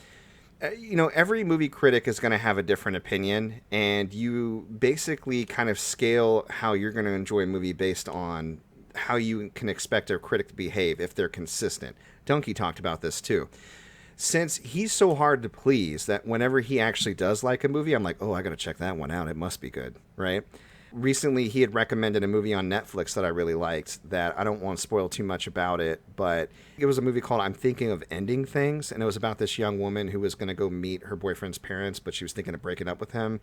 you know, every movie critic is going to have a different opinion, and you basically kind of scale how you're going to enjoy a movie based on how you can expect a critic to behave if they're consistent. Donkey talked about this too. Since he's so hard to please that whenever he actually does like a movie, I'm like, oh, I got to check that one out. It must be good, right? Recently, he had recommended a movie on Netflix that I really liked that I don't want to spoil too much about it, but it was a movie called I'm Thinking of Ending Things, and it was about this young woman who was going to go meet her boyfriend's parents, but she was thinking of breaking up with him,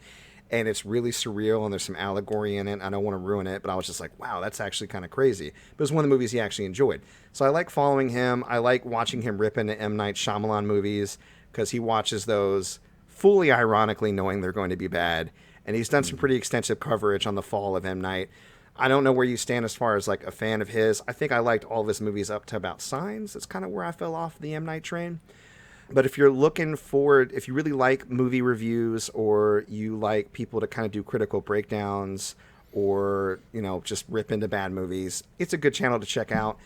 and it's really surreal, and there's some allegory in it. I don't want to ruin it, but I was just like, wow, that's actually kind of crazy. But it was one of the movies he actually enjoyed. So I like following him. I like watching him rip into M. Night Shyamalan movies because he watches those fully ironically knowing they're going to be bad. And he's done some pretty extensive coverage on the fall of M. Night. I don't know where you stand as far as like a fan of his. I think I liked all of his movies up to about Signs. That's kind of where I fell off the M. Night train. But if you're looking forward, if you really like movie reviews, or you like people to kind of do critical breakdowns, or, you know, just rip into bad movies, it's a good channel to check out.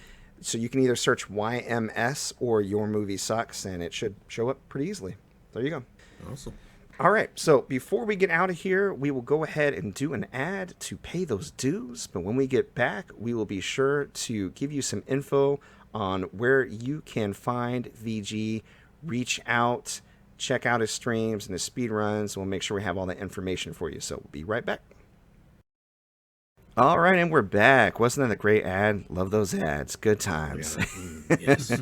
So you can either search YMS or Your Movie Sucks, and it should show up pretty easily. There you go. Awesome. All right, so before we get out of here, we will go ahead and do an ad to pay those dues. But when we get back, we will be sure to give you some info on where you can find VG, reach out, check out his streams and his speed runs. We'll make sure we have all that information for you. So we'll be right back. All right, and we're back. Wasn't that a great ad? Love those ads. Good times. Yes.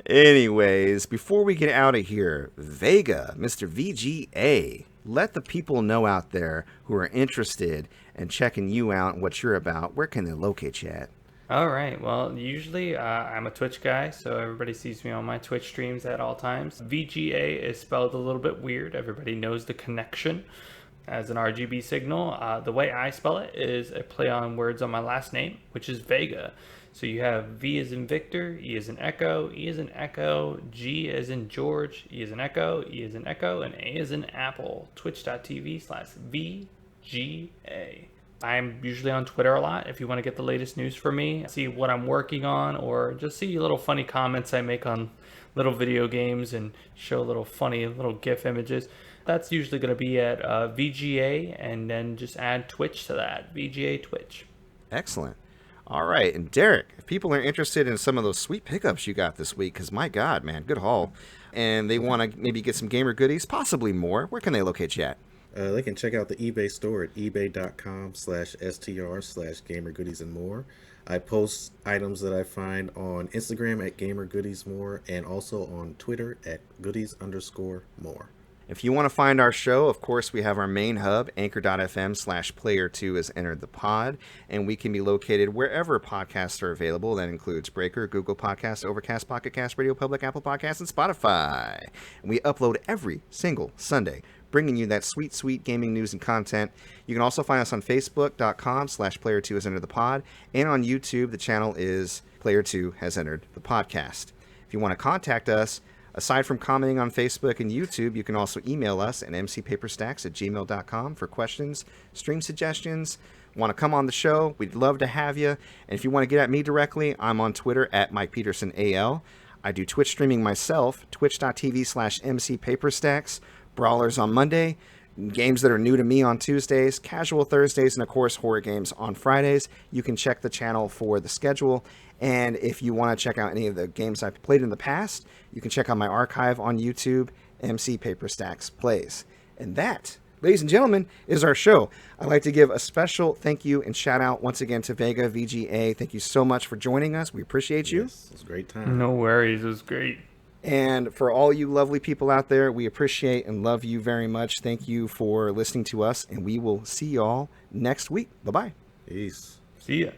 Anyways, before we get out of here, Vega, Mr. VeeGeeA, let the people know out there who are interested in checking you out and what you're about. Where can they locate you at? All right. Well, usually I'm a Twitch guy, so everybody sees me on my Twitch streams at all times. VeeGeeA is spelled a little bit weird. Everybody knows the connection as an RGB signal. The way I spell it is a play on words on my last name, which is Vega. So you have V as in Victor, E as in Echo, E as in Echo, G as in George, E as in Echo, E as in Echo, and A as in Apple. Twitch.tv/VeeGeeA. I'm usually on Twitter a lot if you want to get the latest news from me, see what I'm working on, or just see little funny comments I make on little video games and show little funny little GIF images. That's usually going to be at VeeGeeA, and then just add Twitch to that, VeeGeeA Twitch. Excellent. All right, and Derrick, if people are interested in some of those sweet pickups you got this week, because my God, man, good haul, and they want to maybe get some gamer goodies, possibly more, where can they locate you at? They can check out the eBay store at ebay.com/str/gamergoodies and more. I post items that I find on Instagram at gamergoodiesmore, and also on Twitter at goodies_more. If you want to find our show, of course, we have our main hub, anchor.fm/player2 has entered the pod, and we can be located wherever podcasts are available. That includes Breaker, Google Podcasts, Overcast, Pocket Cast, Radio Public, Apple Podcasts, and Spotify. And we upload every single Sunday, bringing you that sweet, sweet gaming news and content. You can also find us on Facebook.com/player2 has entered the pod, and on YouTube, the channel is Player2 has entered the podcast. If you want to contact us, aside from commenting on Facebook and YouTube, you can also email us at mcpaperstacks@gmail.com for questions, stream suggestions. Want to come on the show? We'd love to have you. And if you want to get at me directly, I'm on Twitter at MikePetersonAL. I do Twitch streaming myself, twitch.tv/mcpaperstacks, Brawlers on Monday, games that are new to me on Tuesdays, casual Thursdays, and of course horror games on Fridays. You can check the channel for the schedule. And if you want to check out any of the games I've played in the past, you can check out my archive on YouTube, MC Paperstacks Plays. And that, ladies and gentlemen, is our show. I'd like to give a special thank you and shout out once again to Vega, VeeGeeA. Thank you so much for joining us. We appreciate you. Yes, it was a great time. No worries. It was great. And for all you lovely people out there, we appreciate and love you very much. Thank you for listening to us, and we will see y'all next week. Bye-bye. Peace. See ya.